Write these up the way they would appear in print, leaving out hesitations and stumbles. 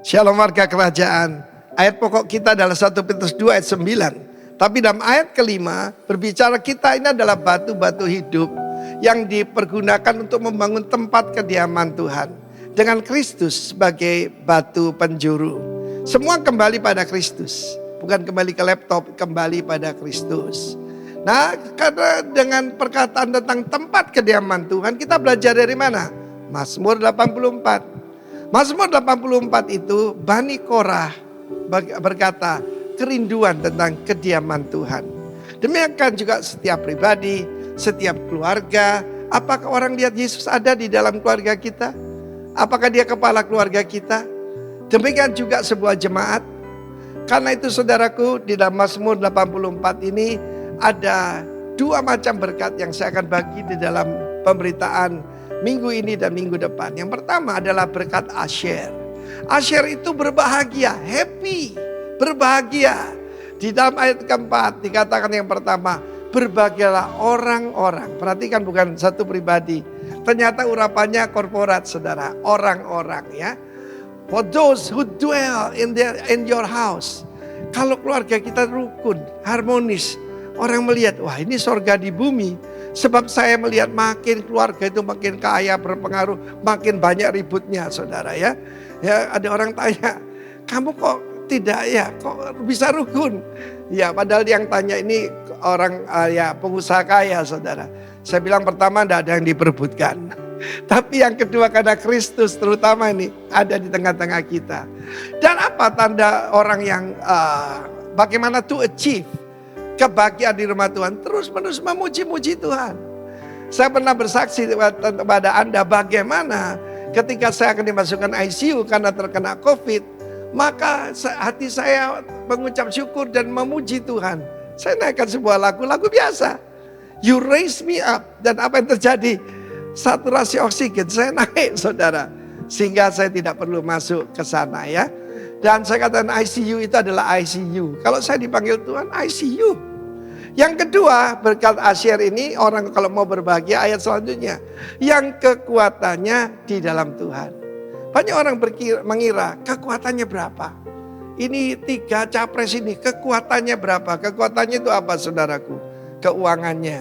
Shalom warga kerajaan. Ayat pokok kita adalah 1 Petrus 2 ayat 9. Tapi dalam ayat kelima berbicara kita ini adalah batu-batu hidup yang dipergunakan untuk membangun tempat kediaman Tuhan. Dengan Kristus sebagai batu penjuru. Semua kembali pada Kristus. Bukan kembali ke laptop, kembali pada Kristus. Nah, karena dengan perkataan tentang tempat kediaman Tuhan, kita belajar dari mana? Mazmur 84. Mazmur 84 itu Bani Korah berkata kerinduan tentang kediaman Tuhan. Demikian juga setiap pribadi, setiap keluarga. Apakah orang lihat Yesus ada di dalam keluarga kita? Apakah dia kepala keluarga kita? Demikian juga sebuah jemaat. Karena itu saudaraku, di dalam Mazmur 84 ini ada dua macam berkat yang saya akan bagi di dalam pemberitaan minggu ini dan minggu depan. Yang pertama adalah berkat Asher. Asher itu berbahagia, happy, berbahagia. Di dalam ayat keempat dikatakan yang pertama, berbahagialah orang-orang. Perhatikan bukan satu pribadi. Ternyata urapannya korporat, saudara, orang-orang ya. For those who dwell in your house. Kalau keluarga kita rukun, harmonis, orang melihat, wah ini sorga di bumi. Sebab saya melihat makin keluarga itu makin kaya, berpengaruh, makin banyak ributnya saudara ya. Ya ada orang tanya, kamu kok tidak ya, kok bisa rukun? Ya padahal yang tanya ini orang ya pengusaha kaya saudara. Saya bilang pertama tidak ada yang diperebutkan. Tapi yang kedua karena Kristus terutama ini ada di tengah-tengah kita. Dan apa tanda orang yang bagaimana to achieve kebahagiaan di rumah Tuhan, terus menerus memuji-muji Tuhan. Saya pernah bersaksi kepada Anda bagaimana ketika saya akan dimasukkan ICU karena terkena COVID, maka hati saya mengucap syukur dan memuji Tuhan. Saya naikkan sebuah lagu biasa. You raise me up. Dan apa yang terjadi? Saturasi oksigen saya naik saudara. Sehingga saya tidak perlu masuk ke sana ya. Dan saya katakan ICU itu adalah ICU. Kalau saya dipanggil Tuhan, ICU. Yang kedua, berkat Asher ini orang kalau mau berbahagia ayat selanjutnya. Yang kekuatannya di dalam Tuhan. Banyak orang mengira kekuatannya berapa. Ini 3 capres ini kekuatannya berapa. Kekuatannya itu apa saudaraku? Keuangannya.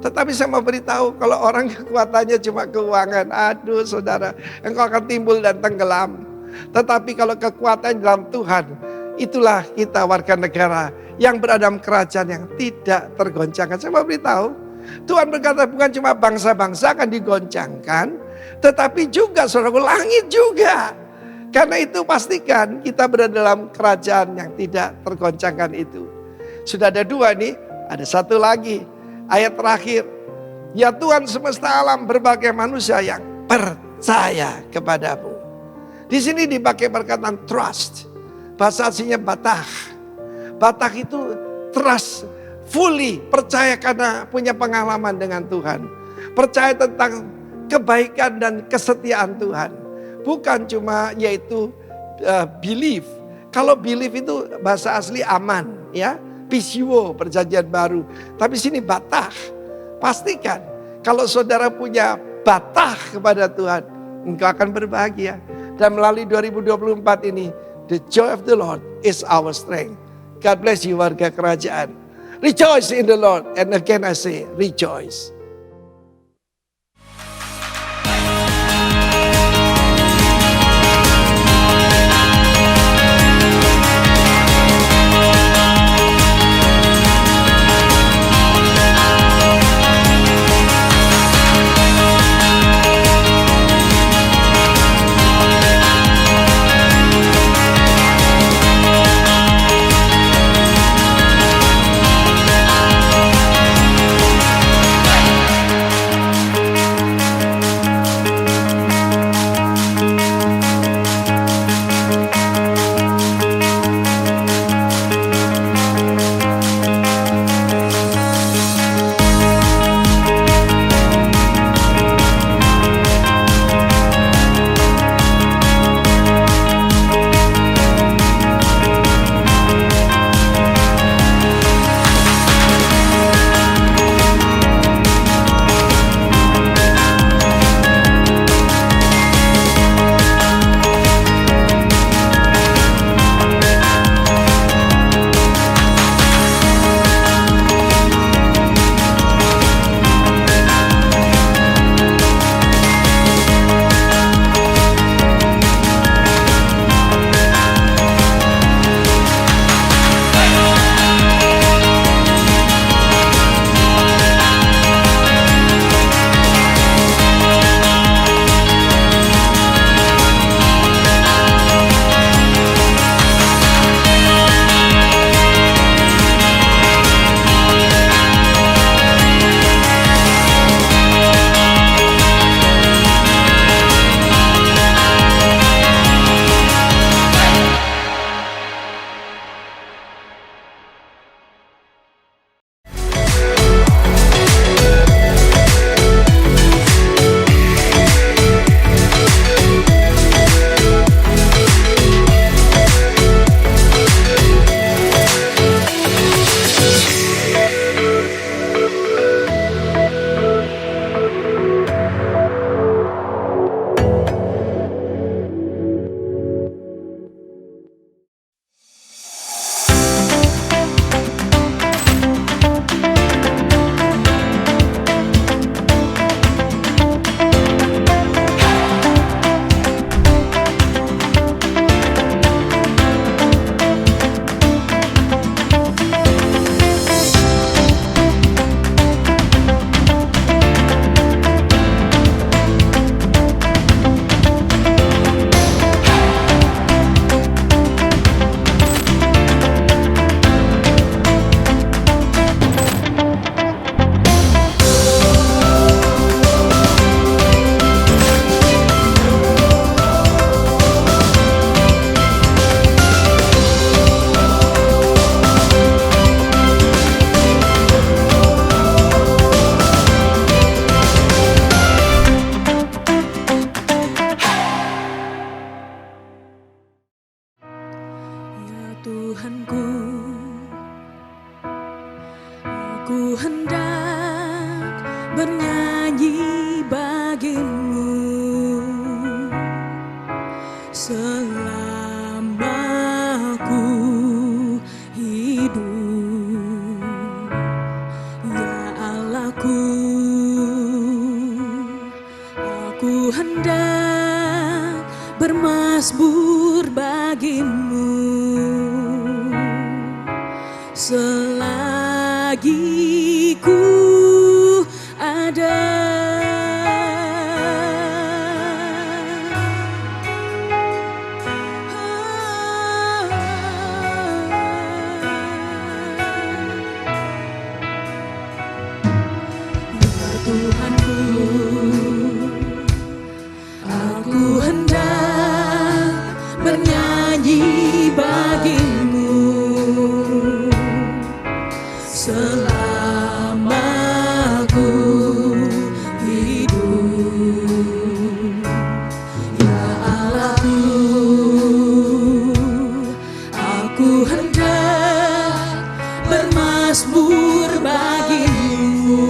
Tetapi saya mau beritahu kalau orang kekuatannya cuma keuangan. Aduh saudara, engkau akan timbul dan tenggelam. Tetapi kalau kekuatan dalam Tuhan, itulah kita warga negara yang berada dalam kerajaan yang tidak tergoncangkan. Saya mau beritahu, Tuhan berkata bukan cuma bangsa-bangsa akan digoncangkan, tetapi juga saudaraku langit juga. Karena itu pastikan kita berada dalam kerajaan yang tidak tergoncangkan itu. Sudah ada 2 nih, ada satu lagi. Ayat terakhir, ya Tuhan semesta alam berbagai manusia yang percaya kepadamu. Di sini dipakai perkataan trust. Bahasa aslinya batah. Batah itu trust, fully percaya karena punya pengalaman dengan Tuhan. Percaya tentang kebaikan dan kesetiaan Tuhan. Bukan cuma yaitu belief. Kalau belief itu bahasa asli aman ya. Pisio perjanjian baru. Tapi sini batah. Pastikan kalau saudara punya batah kepada Tuhan, engkau akan berbahagia. Dan melalui 2024 ini, the joy of the Lord is our strength. God bless you warga kerajaan. Rejoice in the Lord. And again I say, rejoice. bernyanyi bagimu selama ku hidup, ya Allahku. Aku hendak bermasmur bagimu selagi ku ada. Ya Tuhanku, aku hendak bernyanyi bagimu selama ku hidup, ya Allahku. Aku hendak bermasmur bagimu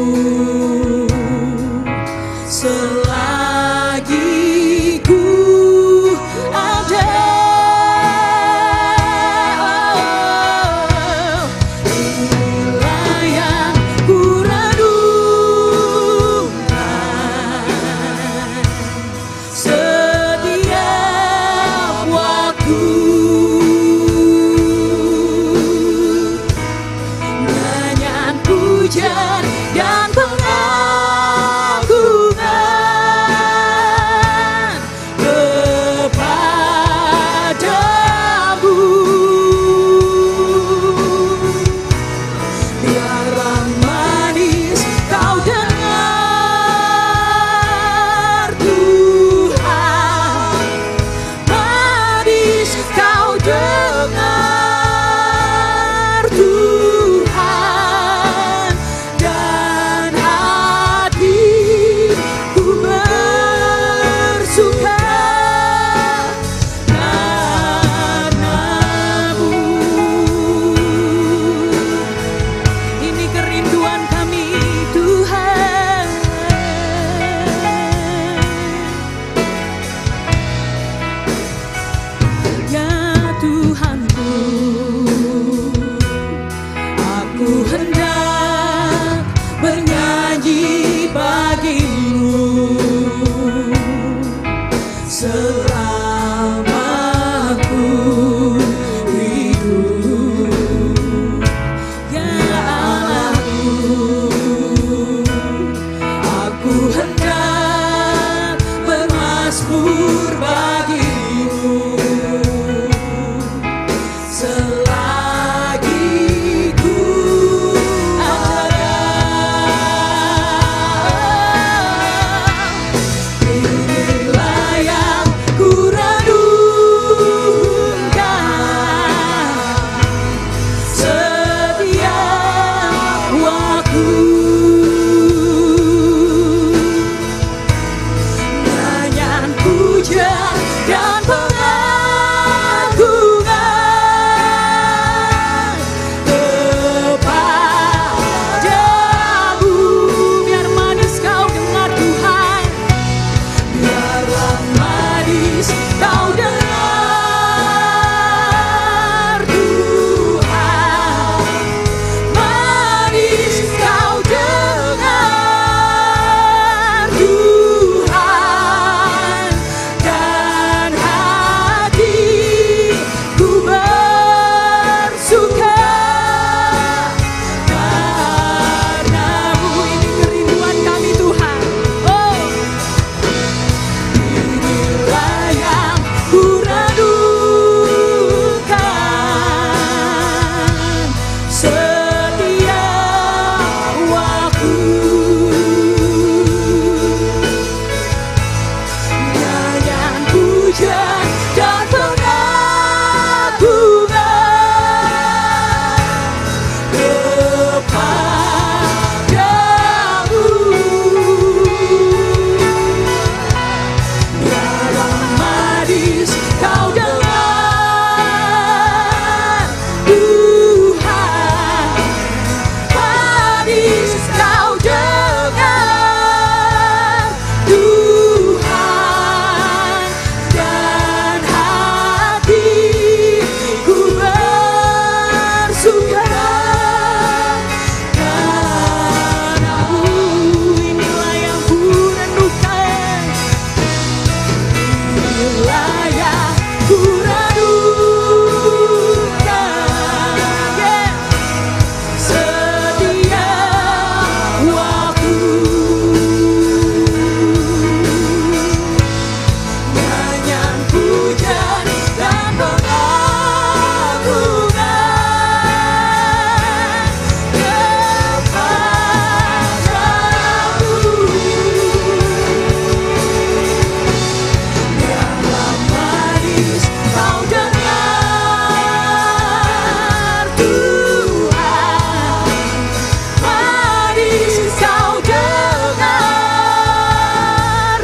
kau dengar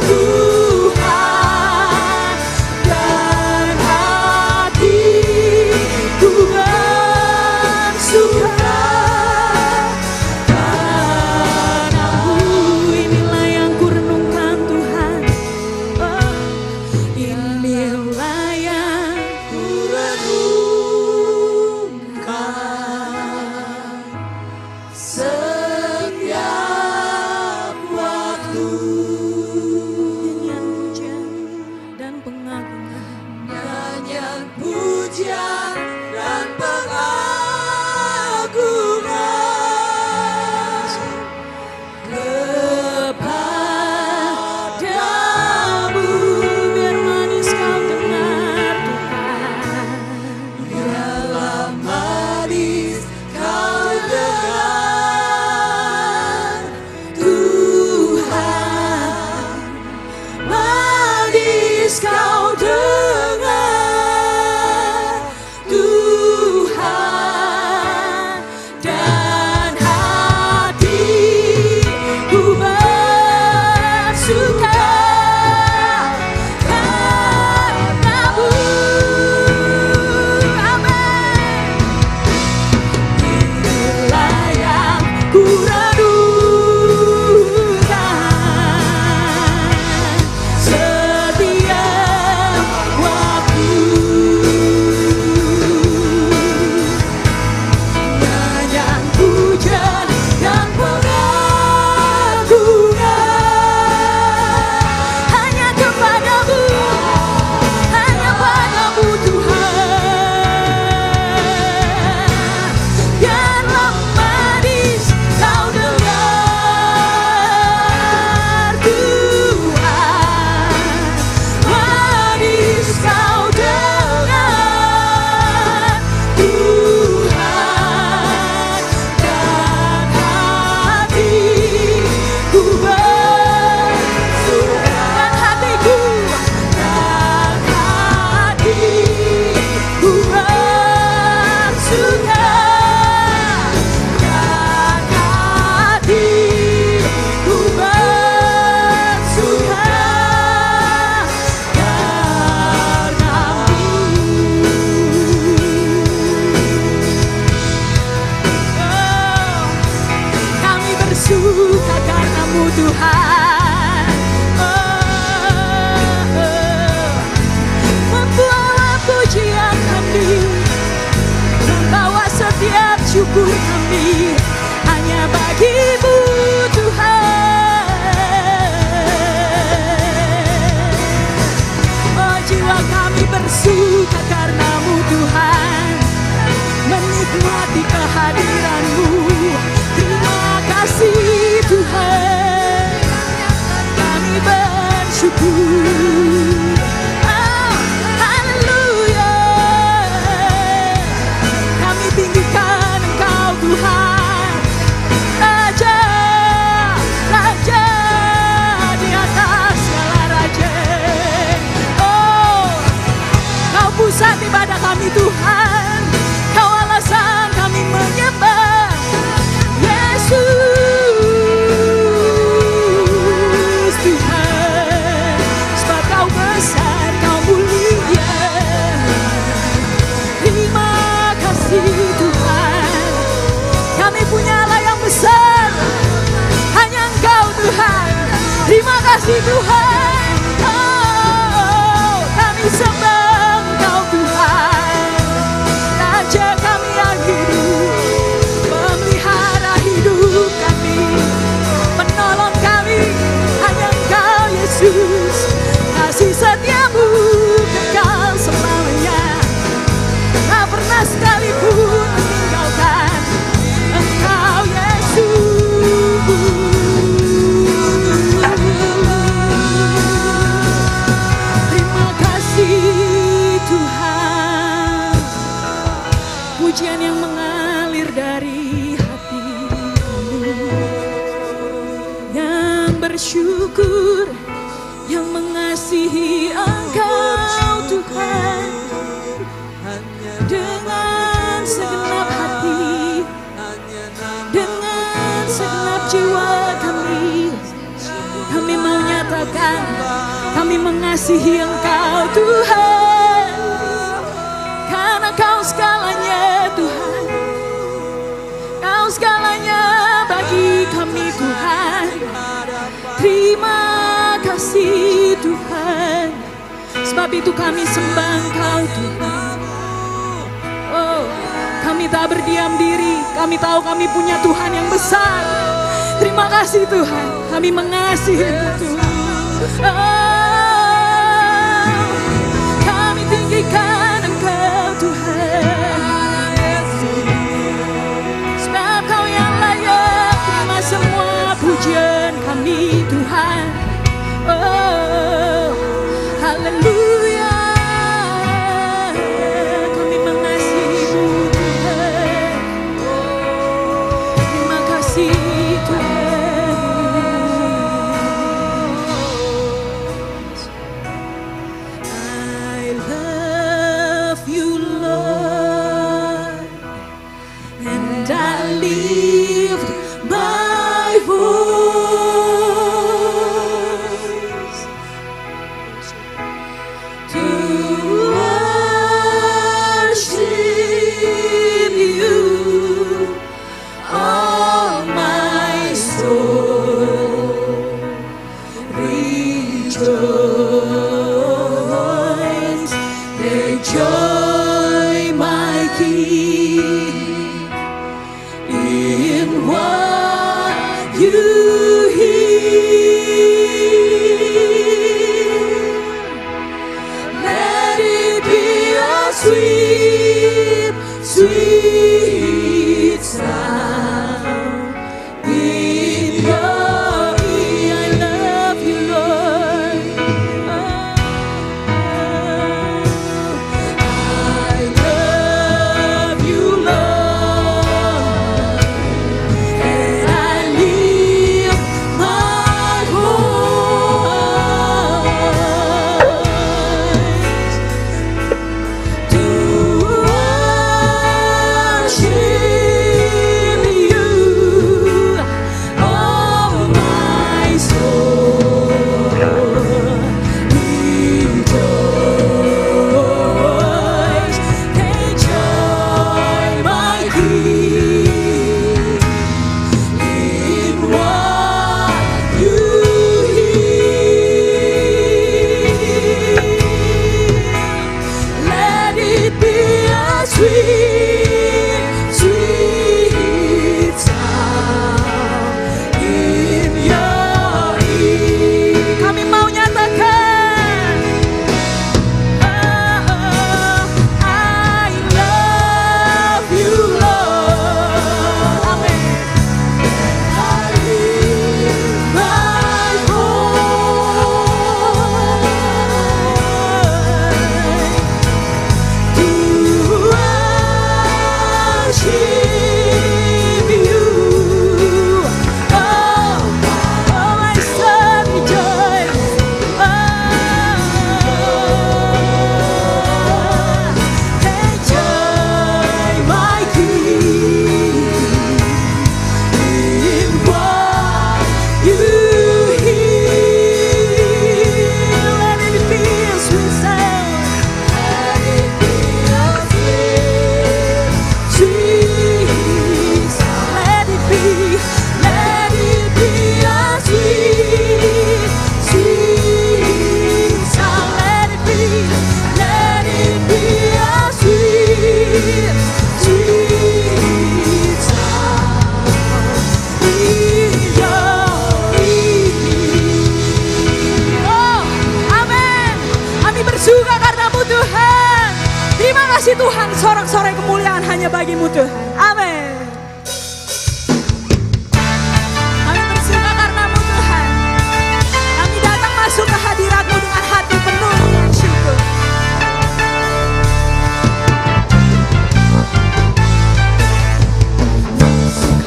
Tuhan, dan hatiku bersuka. Padamu inilah yang ku renungkan Tuhan. Oh, inilah yang ku renungkan setiap waktu. Nyanyian pujian dan pengagungan, nyanyian pujian dan pengagungan kepadamu. Biar manis kau dengar Tuhan, biarlah manis kau dengar Tuhan, manis kau dengar Tuhan, dan hatiku bersuka karenamu. Amin. Inilah yang ku renungkan setiap waktu. Nyanyian pujian dan pengagungan hanya kepadamu, hanya padamu Tuhan. Biarlah manis kau dengar Tuhan, manis kau dengar Tuhan, dan hatiku bersuka. Dan hatiku bersuka. Dan hatiku bersuka karenamu. Kami bersuka karenamu Tuhan. Membawa pujian kami, membawa setiap syukur kami hanya bagimu Tuhan. Oh, jiwa kami bersuka karenamu Tuhan, menikmati kehadiranmu. Terima kasih Tuhan, kami bersyukur. Oh, haleluya. Kami tinggikan Engkau Tuhan, Raja, Raja di atas segala raja. Oh, Kau pusat ibadah kami Tuhan, Kau alasan kami menyembah Yesus Tuhan. Sebab Kau besar, Kau mulia. Terima kasih Tuhan, kami punya Allah yang besar, hanya Engkau Tuhan. Terima kasih Tuhan. Oh, kami sembah Engkau Tuhan, Raja kami yang hidup, pemelihara hidup kami, penolong kami, hanya Engkau Yesus. Kasih setiamu kekal selamanya, tak pernah sekalipun meninggalkan Engkau Yesus. Terima kasih Tuhan. Pujian yang mengalir dari hati yang bersyukur, yang mengasihi Engkau Tuhan. Dengan segenap hati, dengan segenap jiwa, Kami mau nyatakan kami mengasihi Engkau Tuhan, karena Kau segalanya Tuhan. Kau segalanya bagi kami Tuhan. Terima kasih Tuhan, sebab itu kami sembah Engkau Tuhan. Oh, kami tak berdiam diri, kami tahu kami punya Tuhan yang besar. Terima kasih Tuhan, kami mengasihi-Mu Tuhan. Oh, kami tinggikan Engkau Tuhan, sebab Kau yang layak terima semua pujian kami Tuhan. Oh, haleluya, kami mengasihi-Mu Tuhan. Terima kasih Tuhan. I love you Lord, and I lift my voice to worship you, oh my soul, rejoice, rejoice my King, in what you hear. Let it be a sweet, sweet sound in your ear. I love you, Lord. I love you, Lord, and I lift my voice to worship you, oh my soul, rejoice, take joy my King, in what you hear. Let it be a sweet, sweet sound in your ear. Kami mau nyatakan, oh, I love you Lord. Amin. I lift my voice to worship you, oh my soul, rejoice, take joy my King, in what you hear. Let it be a sweet sound, let it be a sweet, sweet sound. Let it be a sweet, sweet sound. Let it be a sweet, sweet sound in your ear. Oh, amin. Kami bersuka karena-Mu Tuhan. Terima kasih Tuhan, sorak-sorai kemuliaan hanya bagi-Mu Tuhan. Amin. Kami bersuka karena-Mu Tuhan. Kami datang masuk ke hadirat-Mu dengan hati penuh dengan syukur.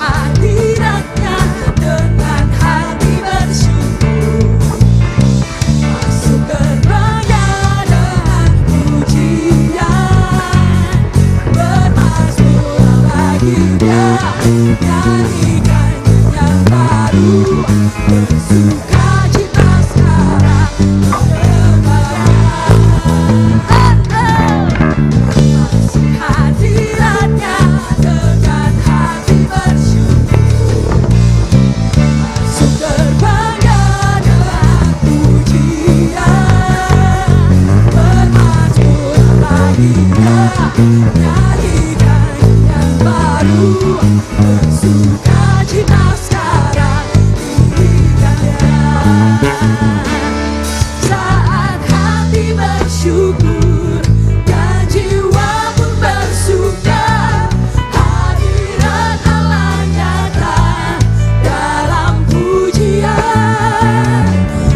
Hadirat-Nya dengan hati bersyukur, masuk gerbang-Nya dengan pujian, bermazmurlah bagi Dia. bersuka cita sekarang masih hadiratnya dengan hati bersyukur, masuk terbangga dengan pujian, bermazmur lagi nyanyikan yang baru, bersuka cita sekarang dirikannya. Saat hati bersyukur dan jiwa pun bersuka, hadirat Allah nyata dalam pujian.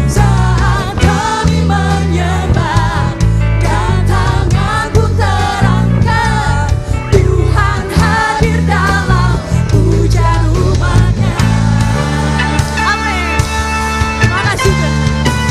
Saat kami menyembah dan tangan pun terangkat, Tuhan hadir dalam pujian umatnya. Amin. Makasih Tuhan.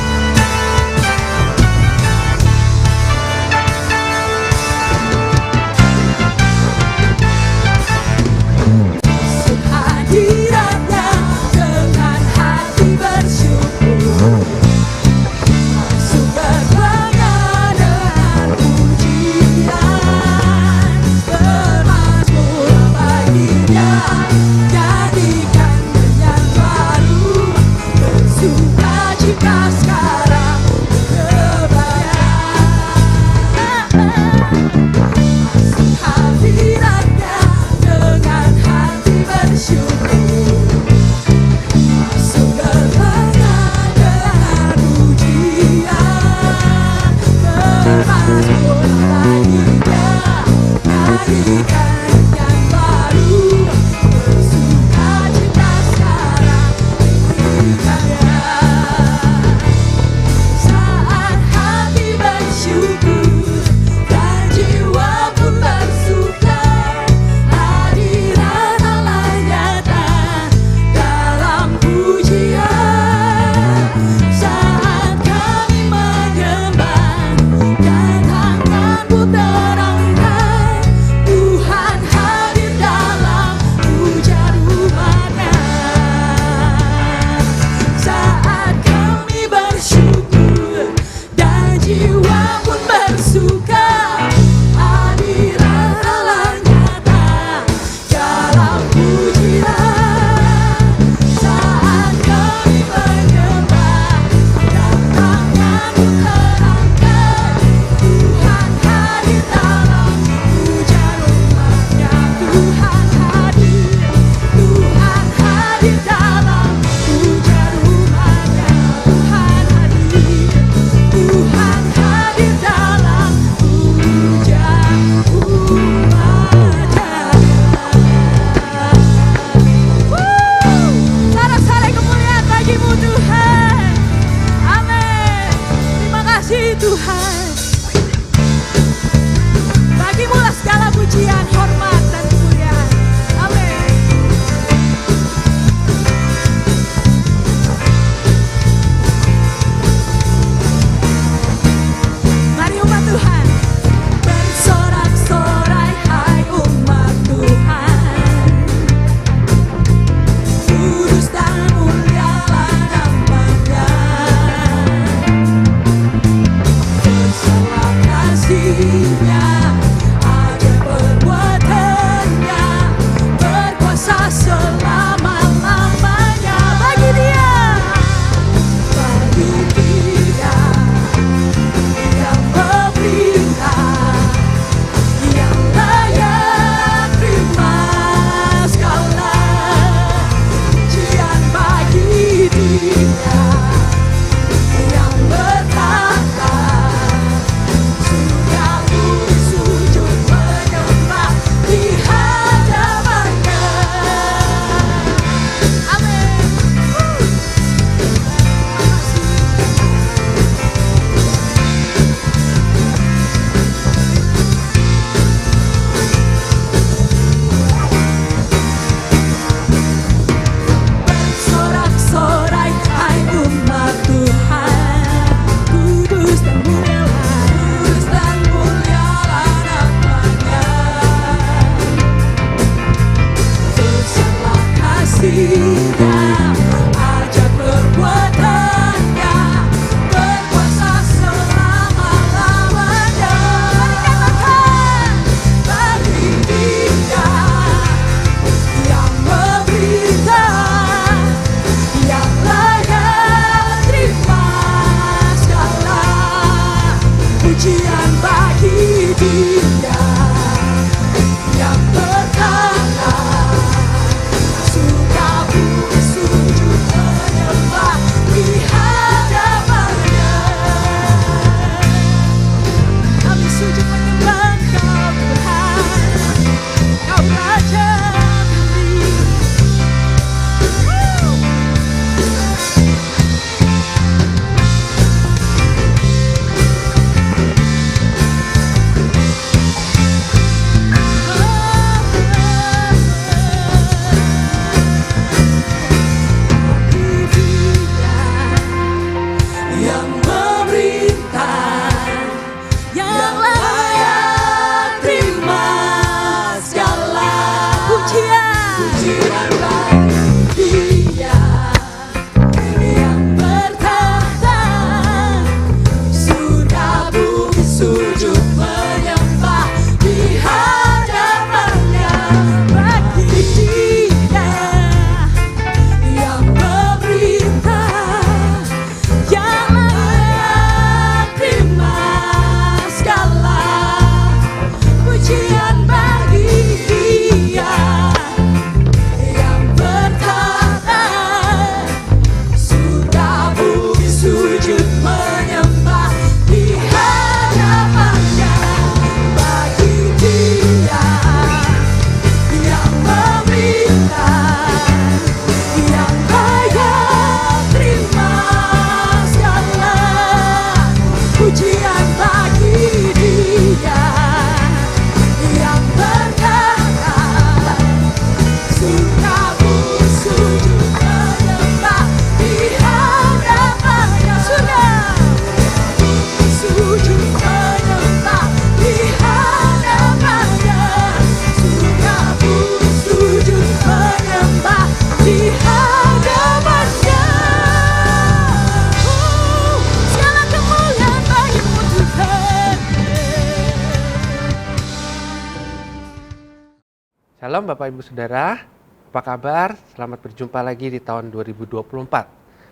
Shalom Bapak Ibu Saudara, apa kabar? Selamat berjumpa lagi di tahun 2024.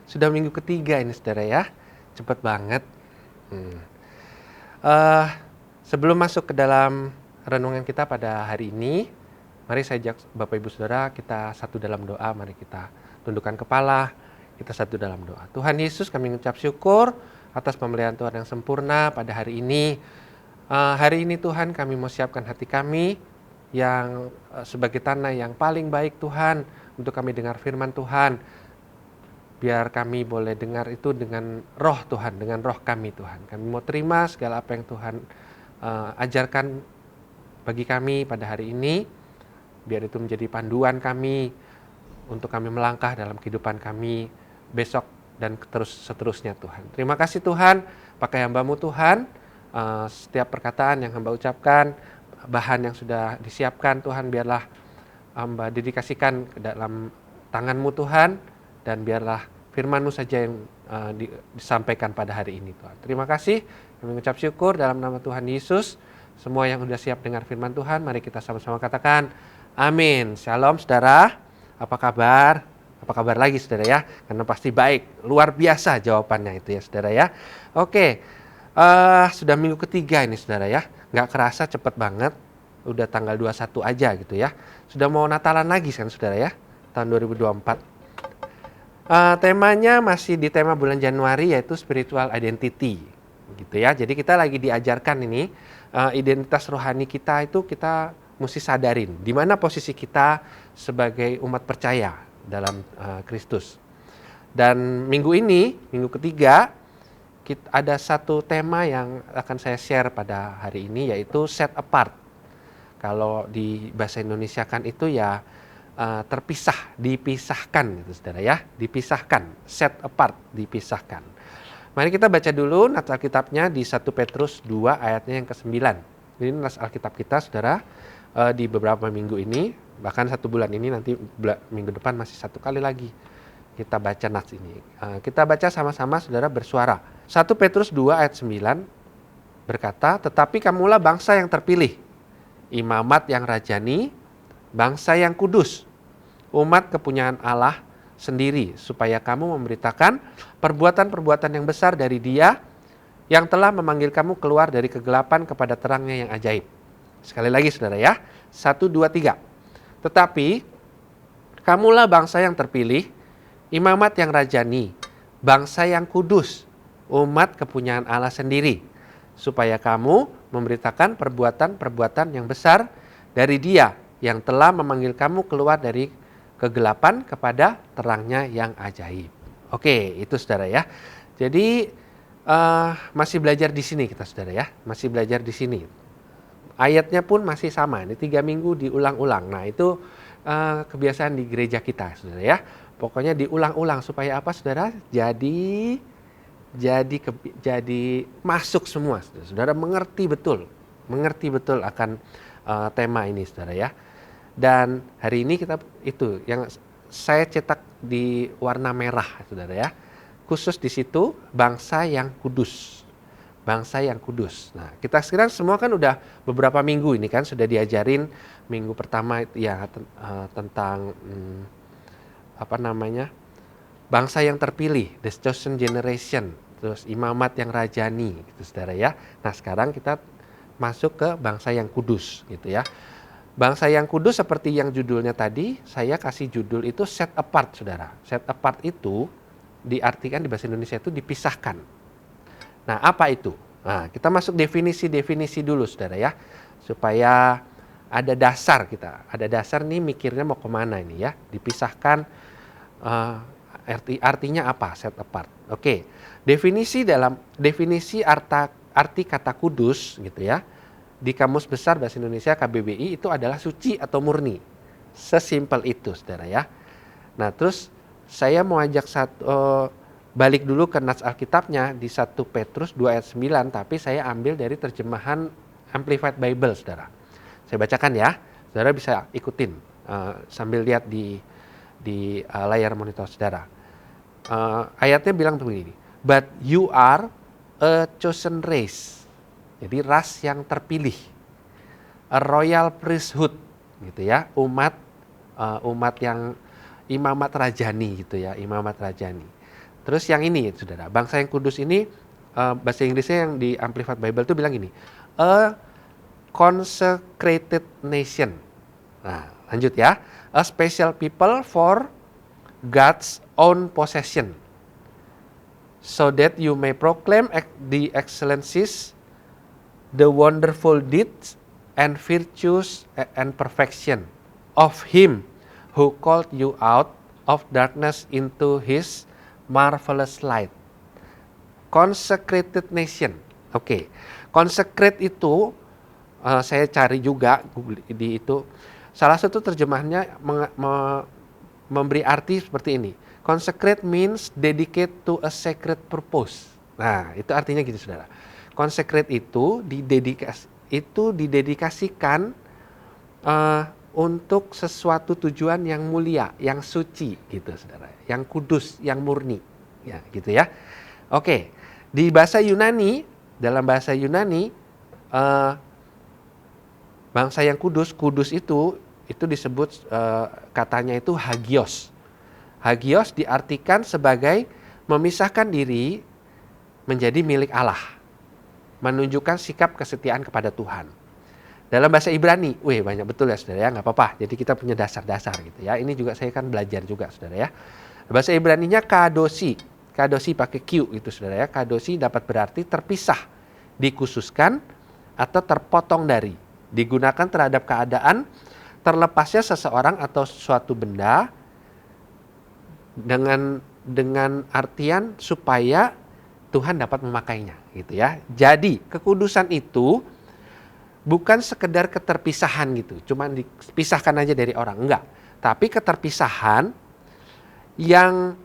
Sudah minggu ketiga ini Saudara ya, cepat banget. Sebelum masuk ke dalam renungan kita pada hari ini, mari saya ajak Bapak Ibu Saudara kita satu dalam doa. Mari kita tundukkan kepala, kita satu dalam doa. Tuhan Yesus, kami mengucap syukur atas pemeliharaan Tuhan yang sempurna pada hari ini. Hari ini Tuhan, kami mau siapkan hati kami yang sebagai tanah yang paling baik Tuhan, untuk kami dengar firman Tuhan. Biar kami boleh dengar itu dengan roh Tuhan, dengan roh kami Tuhan. Kami mau terima segala apa yang Tuhan ajarkan bagi kami pada hari ini. Biar itu menjadi panduan kami untuk kami melangkah dalam kehidupan kami besok dan terus seterusnya Tuhan. Terima kasih Tuhan, pakai hamba-Mu Tuhan. Setiap perkataan yang hamba ucapkan, bahan yang sudah disiapkan Tuhan, biarlah hamba dedikasikan ke dalam tangan-Mu Tuhan, dan biarlah firman-Mu saja yang disampaikan pada hari ini Tuhan. Terima kasih, kami mengucap syukur dalam nama Tuhan Yesus. Semua yang sudah siap dengar firman Tuhan, mari kita sama-sama katakan amin. Shalom saudara, apa kabar? Apa kabar lagi saudara ya? Karena pasti baik, luar biasa jawabannya itu ya saudara ya. Oke, sudah minggu ketiga ini saudara ya. Nggak kerasa cepet banget, udah tanggal 21 aja gitu ya. Sudah mau Natalan lagi kan saudara ya, tahun 2024. Temanya masih di tema bulan Januari, yaitu spiritual identity gitu ya. Jadi kita lagi diajarkan ini, identitas rohani kita itu kita mesti sadarin di mana posisi kita sebagai umat percaya dalam Kristus. Dan minggu ini, minggu ketiga, ada satu tema yang akan saya share pada hari ini, yaitu set apart. Kalau di bahasa Indonesia kan itu ya terpisah, dipisahkan gitu saudara ya, dipisahkan, set apart, dipisahkan. Mari kita baca dulu nats Alkitabnya di 1 Petrus 2 ayatnya yang ke-9. Ini nats Alkitab kita saudara, di beberapa minggu ini, bahkan 1 bulan ini, nanti minggu depan masih 1 kali lagi kita baca nats ini. Kita baca sama-sama saudara bersuara. 1 Petrus 2 ayat 9 berkata, tetapi kamulah bangsa yang terpilih, imamat yang rajani, bangsa yang kudus, umat kepunyaan Allah sendiri, supaya kamu memberitakan perbuatan-perbuatan yang besar dari Dia yang telah memanggil kamu keluar dari kegelapan kepada terangnya yang ajaib. Sekali lagi saudara ya, 1, 2, 3. Tetapi kamulah bangsa yang terpilih, imamat yang rajani, bangsa yang kudus, umat kepunyaan Allah sendiri, supaya kamu memberitakan perbuatan-perbuatan yang besar dari Dia yang telah memanggil kamu keluar dari kegelapan kepada terangnya yang ajaib. Oke, itu saudara ya. Jadi masih belajar di sini kita saudara ya, masih belajar di sini. Ayatnya pun masih sama, ini 3 minggu diulang-ulang. Nah itu kebiasaan di gereja kita saudara ya. Pokoknya diulang-ulang supaya apa saudara? Jadi masuk semua saudara. Saudara mengerti betul akan tema ini saudara ya. Dan hari ini kita itu yang saya cetak di warna merah saudara ya. Khusus di situ bangsa yang kudus. Bangsa yang kudus. Nah, kita sekarang semua kan udah beberapa minggu ini kan sudah diajarin. Minggu pertama ya tentang bangsa yang terpilih, the chosen generation, terus imamat yang rajani gitu saudara ya. Nah, sekarang kita masuk ke bangsa yang kudus gitu ya. Bangsa yang kudus seperti yang judulnya tadi, saya kasih judul itu set apart saudara. Set apart itu diartikan di bahasa Indonesia itu dipisahkan. Nah, apa itu? Nah, kita masuk definisi dulu saudara ya, supaya ada dasar kita. Ada dasar nih mikirnya mau kemana ini ya. Dipisahkan, artinya apa set apart? Oke, definisi arti kata kudus gitu ya. Di Kamus Besar Bahasa Indonesia KBBI itu adalah suci atau murni. Sesimpel itu saudara ya. Nah, terus saya mau ajak balik dulu ke nats Alkitabnya di 1 Petrus 2 ayat 9, tapi saya ambil dari terjemahan Amplified Bible saudara. Saya bacakan ya, saudara bisa ikutin sambil lihat di layar monitor saudara. Ayatnya bilang begini, but you are a chosen race. Jadi ras yang terpilih, a royal priesthood. gitu ya, umat yang imamat rajani gitu ya, imamat rajani. Terus yang ini saudara, bangsa yang kudus ini bahasa Inggrisnya yang di Amplified Bible tuh bilang gini, a consecrated nation. Nah, lanjut ya, a special people for God's own possession, so that you may proclaim the excellencies, the wonderful deeds and virtues and perfection of Him who called you out of darkness into His marvelous light. Consecrated nation. Oke. Consecrate itu saya cari juga di itu. Salah satu terjemahannya memberi arti seperti ini. Consecrate means dedicate to a sacred purpose. Nah, itu artinya gitu saudara. Consecrate itu didedikasikan untuk sesuatu tujuan yang mulia, yang suci gitu saudara, yang kudus, yang murni, ya gitu ya. Oke, di bahasa Yunani, dalam bahasa Yunani bangsa yang kudus itu disebut katanya itu hagios. Hagios diartikan sebagai memisahkan diri menjadi milik Allah, menunjukkan sikap kesetiaan kepada Tuhan. Dalam bahasa Ibrani, banyak betul ya saudara ya, nggak apa-apa. Jadi kita punya dasar-dasar gitu ya. Ini juga saya kan belajar juga saudara ya. Bahasa Ibraninya kadosi pakai Q itu saudara ya. Kadosi dapat berarti terpisah, dikhususkan atau terpotong dari, digunakan terhadap keadaan terlepasnya seseorang atau suatu benda dengan artian supaya Tuhan dapat memakainya gitu ya. Jadi kekudusan itu bukan sekedar keterpisahan gitu, cuman dipisahkan aja dari orang, enggak. Tapi keterpisahan yang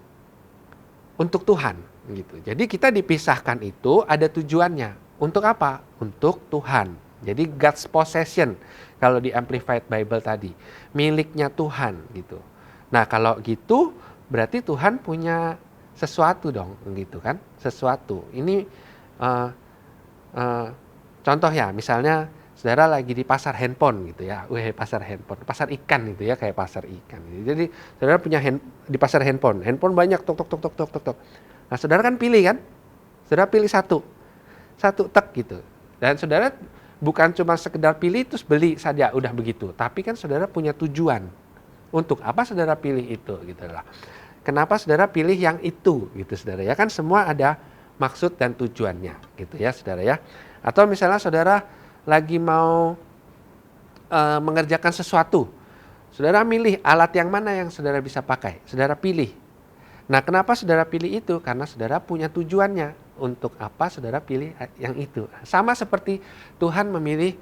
untuk Tuhan gitu. Jadi kita dipisahkan itu ada tujuannya. Untuk apa? Untuk Tuhan. Jadi God's possession kalau di Amplified Bible tadi, miliknya Tuhan gitu. Nah, kalau gitu berarti Tuhan punya sesuatu dong gitu kan? Sesuatu. Ini contoh ya, misalnya saudara lagi di pasar handphone gitu ya, pasar handphone, pasar ikan gitu ya, kayak pasar ikan. Gitu. Jadi saudara punya di pasar handphone banyak tok. Nah saudara kan pilih kan, saudara pilih satu tek gitu. Dan saudara bukan cuma sekedar pilih terus beli saja, udah begitu. Tapi kan saudara punya tujuan, untuk apa saudara pilih itu gitu lah. Kenapa saudara pilih yang itu gitu saudara ya, kan semua ada maksud dan tujuannya gitu ya saudara ya. Atau misalnya saudara lagi mau mengerjakan sesuatu, saudara milih alat yang mana yang saudara bisa pakai, saudara pilih. Nah kenapa saudara pilih itu? Karena saudara punya tujuannya, untuk apa saudara pilih yang itu. Sama seperti Tuhan memilih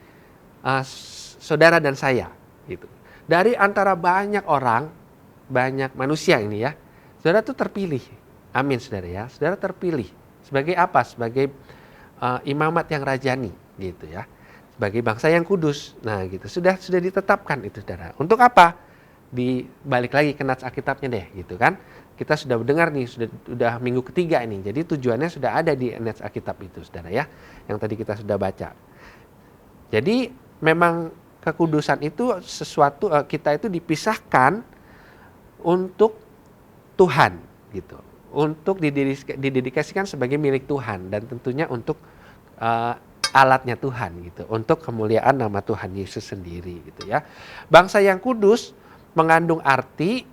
saudara dan saya gitu. Dari antara banyak orang, banyak manusia ini ya, saudara tuh terpilih. Amin saudara ya, saudara terpilih. Sebagai apa? Sebagai imamat yang rajani gitu ya. Sebagai bangsa yang kudus. Nah gitu, sudah ditetapkan itu saudara. Untuk apa? Balik lagi ke nats Alkitabnya deh gitu kan. Kita sudah mendengar nih, sudah minggu ketiga ini. Jadi tujuannya sudah ada di nats Alkitab itu saudara ya. Yang tadi kita sudah baca. Jadi memang kekudusan itu sesuatu, kita itu dipisahkan untuk Tuhan gitu. Untuk didedikasikan sebagai milik Tuhan. Dan tentunya untuk alatnya Tuhan gitu, untuk kemuliaan nama Tuhan Yesus sendiri gitu ya. Bangsa yang kudus mengandung arti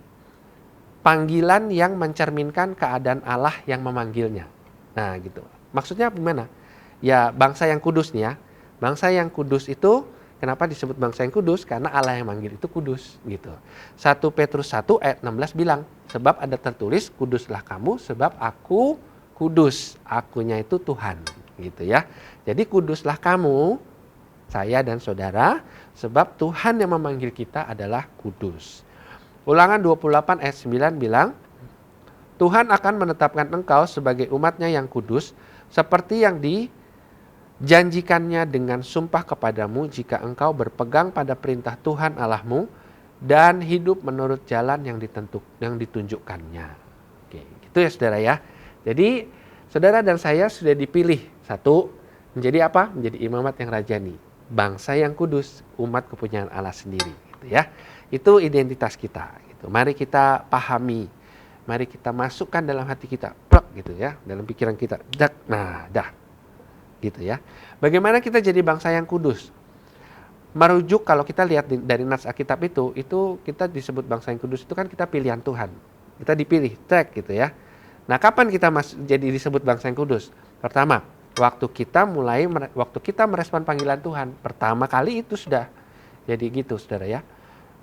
panggilan yang mencerminkan keadaan Allah yang memanggilnya. Nah gitu. Maksudnya gimana? Ya bangsa yang kudus nih ya. Bangsa yang kudus itu kenapa disebut bangsa yang kudus? Karena Allah yang manggil itu kudus gitu. 1 Petrus 1 ayat 16 bilang, sebab ada tertulis kuduslah kamu sebab aku kudus, akunya itu Tuhan gitu ya. Jadi kuduslah kamu, saya dan saudara, sebab Tuhan yang memanggil kita adalah kudus. Ulangan 28 ayat 9 bilang, Tuhan akan menetapkan engkau sebagai umatnya yang kudus, seperti yang dijanjikannya dengan sumpah kepadamu jika engkau berpegang pada perintah Tuhan Allahmu dan hidup menurut jalan yang ditunjukkannya. Oke, gitu ya saudara ya. Jadi saudara dan saya sudah dipilih, satu, menjadi apa? Menjadi imamat yang rajani, bangsa yang kudus, umat kepunyaan Allah sendiri gitu gitu ya. Itu identitas kita gitu. Mari kita pahami, mari kita masukkan dalam hati kita, plek gitu ya, dalam pikiran kita, dah gitu ya. Bagaimana kita jadi bangsa yang kudus? Merujuk kalau kita lihat dari nats Alkitab itu kita disebut bangsa yang kudus itu kan kita pilihan Tuhan. Kita dipilih, cek gitu ya. Nah, kapan kita jadi disebut bangsa yang kudus? Pertama, waktu kita merespon panggilan Tuhan. Pertama kali itu sudah jadi gitu, saudara ya.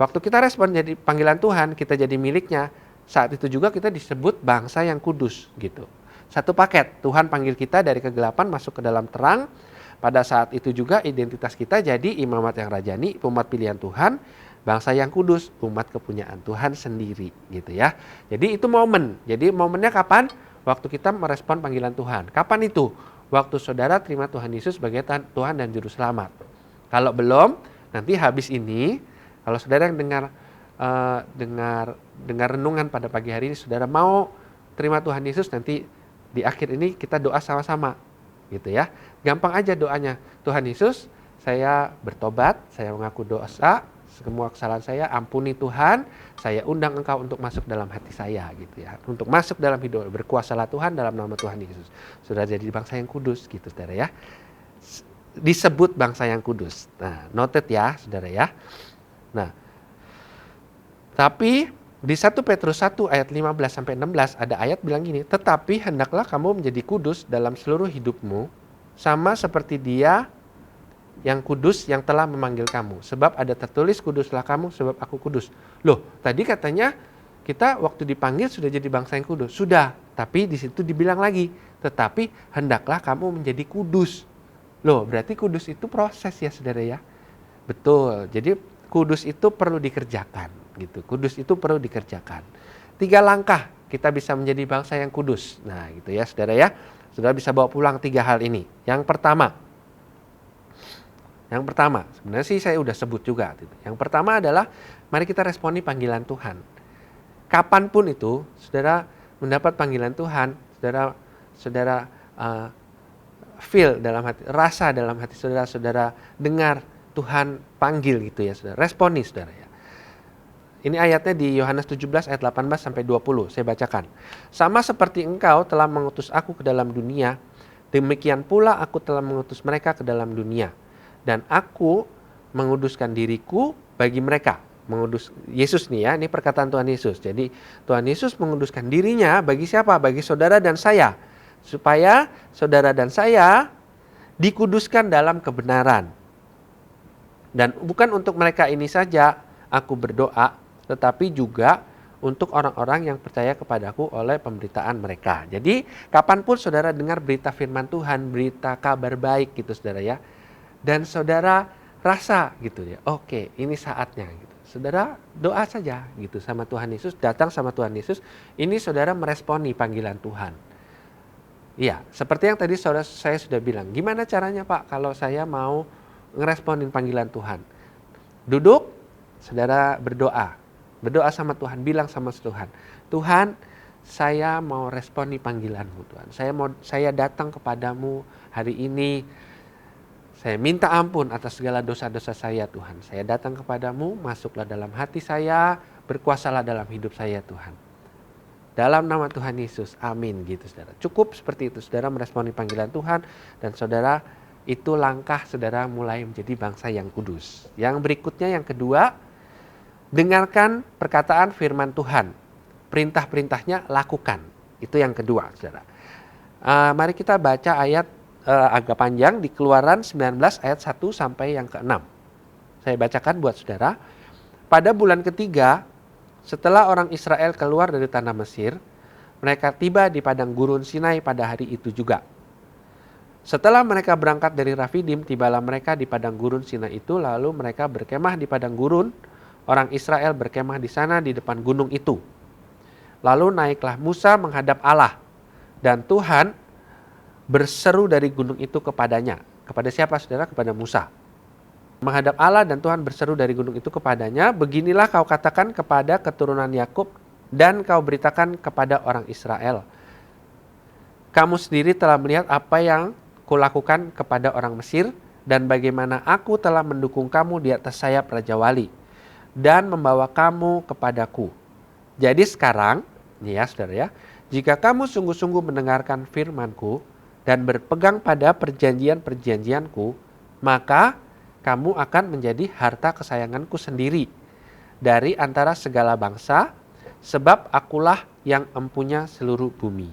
Waktu kita respon jadi panggilan Tuhan, kita jadi miliknya. Saat itu juga kita disebut bangsa yang kudus gitu. Satu paket, Tuhan panggil kita dari kegelapan masuk ke dalam terang. Pada saat itu juga identitas kita jadi imamat yang rajani, umat pilihan Tuhan, bangsa yang kudus, umat kepunyaan Tuhan sendiri gitu ya. Jadi itu momen. Jadi momennya kapan? Waktu kita merespon panggilan Tuhan. Kapan itu? Waktu saudara terima Tuhan Yesus sebagai Tuhan dan Juru Selamat. Kalau belum, nanti habis ini, kalau saudara yang dengar renungan pada pagi hari ini, saudara mau terima Tuhan Yesus, nanti di akhir ini kita doa sama-sama gitu ya. Gampang aja doanya. Tuhan Yesus, saya bertobat, saya mengaku dosa, semua kesalahan saya, ampuni Tuhan, saya undang Engkau untuk masuk dalam hati saya gitu ya. Untuk masuk dalam hidup, berkuasalah Tuhan dalam nama Tuhan Yesus. Sudah jadi bangsa yang kudus gitu saudara ya. Disebut bangsa yang kudus. Nah, noted ya saudara ya. Nah, tapi di 1 Petrus 1 ayat 15-16 ada ayat bilang gini, tetapi hendaklah kamu menjadi kudus dalam seluruh hidupmu, sama seperti Dia yang kudus yang telah memanggil kamu. Sebab ada tertulis, kuduslah kamu sebab aku kudus. Loh, tadi katanya kita waktu dipanggil sudah jadi bangsa yang kudus. Sudah, tapi di situ dibilang lagi, tetapi hendaklah kamu menjadi kudus. Loh, berarti kudus itu proses ya saudara ya. Betul, jadi kudus itu perlu dikerjakan gitu. Kudus itu perlu dikerjakan. 3 langkah kita bisa menjadi bangsa yang kudus. Nah, gitu ya saudara ya. Saudara bisa bawa pulang 3 hal ini. Yang pertama, sebenarnya sih saya udah sebut juga. Gitu. Yang pertama adalah mari kita responi panggilan Tuhan. Kapanpun itu, saudara mendapat panggilan Tuhan, saudara feel dalam hati, rasa dalam hati saudara dengar Tuhan panggil gitu ya saudara. Responi saudara ya. Ini ayatnya di Yohanes 17 ayat 18-20. Saya bacakan. Sama seperti engkau telah mengutus aku ke dalam dunia, demikian pula aku telah mengutus mereka ke dalam dunia. Dan aku menguduskan diriku bagi mereka. Mengudus Yesus nih ya, ini perkataan Tuhan Yesus. Jadi Tuhan Yesus menguduskan dirinya bagi siapa? Bagi saudara dan saya. Supaya saudara dan saya dikuduskan dalam kebenaran. Dan bukan untuk mereka ini saja aku berdoa, tetapi juga untuk orang-orang yang percaya kepadaku oleh pemberitaan mereka. Jadi kapanpun saudara dengar berita firman Tuhan, berita kabar baik gitu saudara ya. Dan saudara rasa gitu ya, oke ini saatnya gitu. Saudara doa saja gitu sama Tuhan Yesus, datang sama Tuhan Yesus. Ini saudara meresponi panggilan Tuhan. Iya, seperti yang tadi saya sudah bilang. Gimana caranya Pak kalau saya mau ngeresponin panggilan Tuhan? Duduk, saudara berdoa. Berdoa sama Tuhan, bilang sama Tuhan, Tuhan, saya mau responi panggilan-Mu Tuhan. Saya datang kepadamu hari ini. Saya minta ampun atas segala dosa-dosa saya Tuhan. Saya datang kepadamu, masuklah dalam hati saya, berkuasalah dalam hidup saya Tuhan. Dalam nama Tuhan Yesus, amin gitu saudara. Cukup seperti itu, saudara meresponi panggilan Tuhan dan saudara itu langkah saudara mulai menjadi bangsa yang kudus. Yang berikutnya yang kedua, dengarkan perkataan firman Tuhan. Perintah-perintahnya lakukan. Itu yang kedua saudara. Mari kita baca ayat agak panjang di Keluaran 19 ayat 1 sampai yang ke-6. Saya bacakan buat saudara. Pada bulan ketiga, setelah orang Israel keluar dari tanah Mesir, mereka tiba di padang gurun Sinai pada hari itu juga. Setelah mereka berangkat dari Rafidim, tibalah mereka di padang gurun Sinai itu, lalu mereka berkemah di padang gurun. Orang Israel berkemah di sana di depan gunung itu. Lalu naiklah Musa menghadap Allah, dan Tuhan berseru dari gunung itu kepadanya. Kepada siapa saudara? Kepada Musa. Menghadap Allah dan Tuhan berseru dari gunung itu kepadanya, beginilah kau katakan kepada keturunan Yakub dan kau beritakan kepada orang Israel. Kamu sendiri telah melihat apa yang kulakukan kepada orang Mesir dan bagaimana aku telah mendukung kamu di atas sayap Raja Wali. dan membawa kamu kepadaku. Jadi sekarang, nih ya saudara ya, jika kamu sungguh-sungguh mendengarkan firman-Ku dan berpegang pada perjanjian-perjanjian-Ku, maka kamu akan menjadi harta kesayangan-Ku sendiri dari antara segala bangsa, sebab akulah yang empunya seluruh bumi.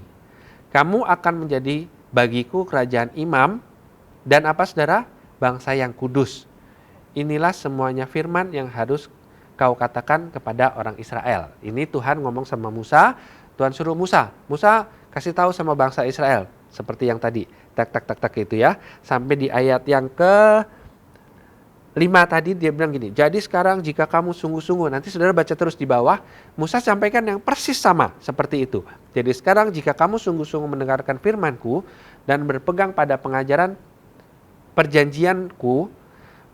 Kamu akan menjadi bagiku kerajaan imam dan apa saudara? Bangsa yang kudus. Inilah semuanya firman yang harus kau katakan kepada orang Israel. Ini Tuhan ngomong sama Musa, Tuhan suruh Musa, kasih tahu sama bangsa Israel. Seperti yang tadi, tak itu ya. Sampai di ayat yang ke 5 tadi dia bilang gini, jadi sekarang jika kamu sungguh-sungguh, nanti saudara baca terus di bawah, Musa sampaikan yang persis sama seperti itu. Jadi sekarang jika kamu sungguh-sungguh mendengarkan firman-Ku dan berpegang pada pengajaran perjanjian-Ku,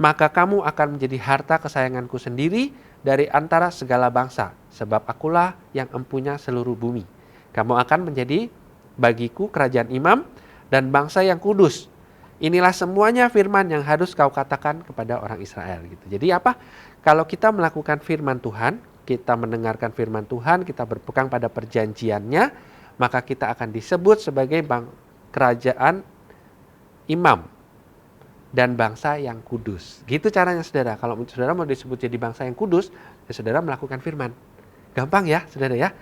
maka kamu akan menjadi harta kesayangan-Ku sendiri dari antara segala bangsa, sebab akulah yang empunya seluruh bumi. Kamu akan menjadi bagiku kerajaan imam dan bangsa yang kudus. Inilah semuanya firman yang harus kau katakan kepada orang Israel. Gitu. Jadi apa? Kalau kita melakukan firman Tuhan, kita mendengarkan firman Tuhan, kita berpegang pada perjanjiannya, maka kita akan disebut sebagai kerajaan imam dan bangsa yang kudus. Gitu caranya saudara. Kalau saudara mau disebut jadi bangsa yang kudus, ya saudara melakukan firman. Gampang ya saudara ya.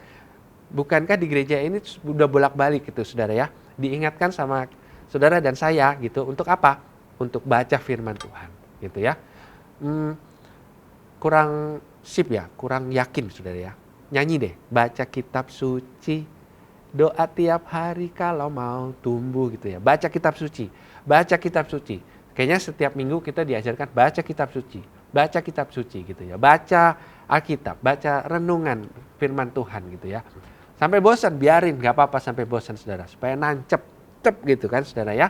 Bukankah di gereja ini sudah bolak-balik gitu saudara ya. Diingatkan sama saudara dan saya gitu. Untuk apa? Untuk baca firman Tuhan. Gitu ya. Kurang sip ya, kurang yakin saudara ya. Nyanyi deh, baca kitab suci. Doa tiap hari kalau mau tumbuh gitu ya. Baca kitab suci. Baca kitab suci. Kayaknya setiap minggu kita diajarkan baca kitab suci gitu ya, baca Alkitab, baca renungan firman Tuhan gitu ya. Sampai bosan, biarin, gak apa-apa sampai bosan saudara, supaya nancep gitu kan saudara ya.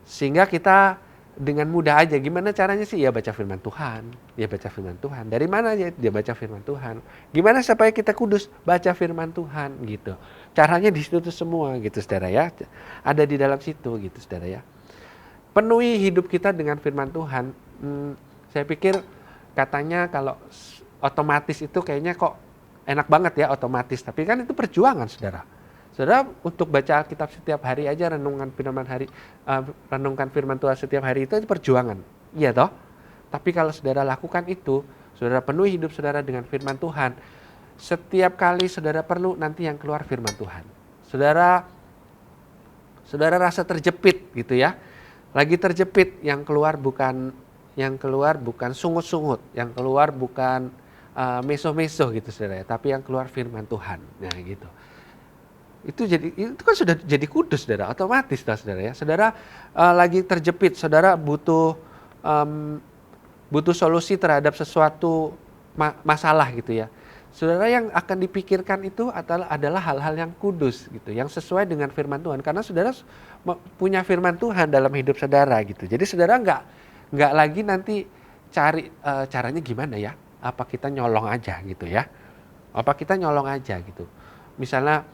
Sehingga kita dengan mudah aja, gimana caranya sih? Ya baca firman Tuhan, Dari mana aja dia baca firman Tuhan. Gimana supaya kita kudus? Baca firman Tuhan gitu. Caranya di situ semua gitu saudara ya. Ada di dalam situ gitu saudara ya. Penuhi hidup kita dengan firman Tuhan. Saya pikir katanya kalau otomatis itu kayaknya kok enak banget ya otomatis. Tapi kan itu perjuangan saudara. Saudara untuk baca Alkitab setiap hari aja, renungkan firman Tuhan setiap hari itu perjuangan. Iya toh? Tapi kalau saudara lakukan itu, saudara penuhi hidup saudara dengan firman Tuhan. Setiap kali saudara perlu, nanti yang keluar firman Tuhan. Saudara rasa terjepit gitu ya. Lagi terjepit, yang keluar bukan sungut-sungut, yang keluar bukan meso-meso gitu saudara ya, tapi yang keluar firman Tuhan. Nah gitu. Itu kan sudah jadi kudus saudara, otomatis lah saudara ya. Saudara lagi terjepit, saudara butuh solusi terhadap sesuatu masalah gitu ya. Saudara yang akan dipikirkan itu adalah hal-hal yang kudus gitu, yang sesuai dengan firman Tuhan. Karena saudara punya firman Tuhan dalam hidup saudara gitu. Jadi saudara nggak lagi nanti cari caranya gimana ya? Apa kita nyolong aja gitu ya? Apa kita nyolong aja gitu? Misalnya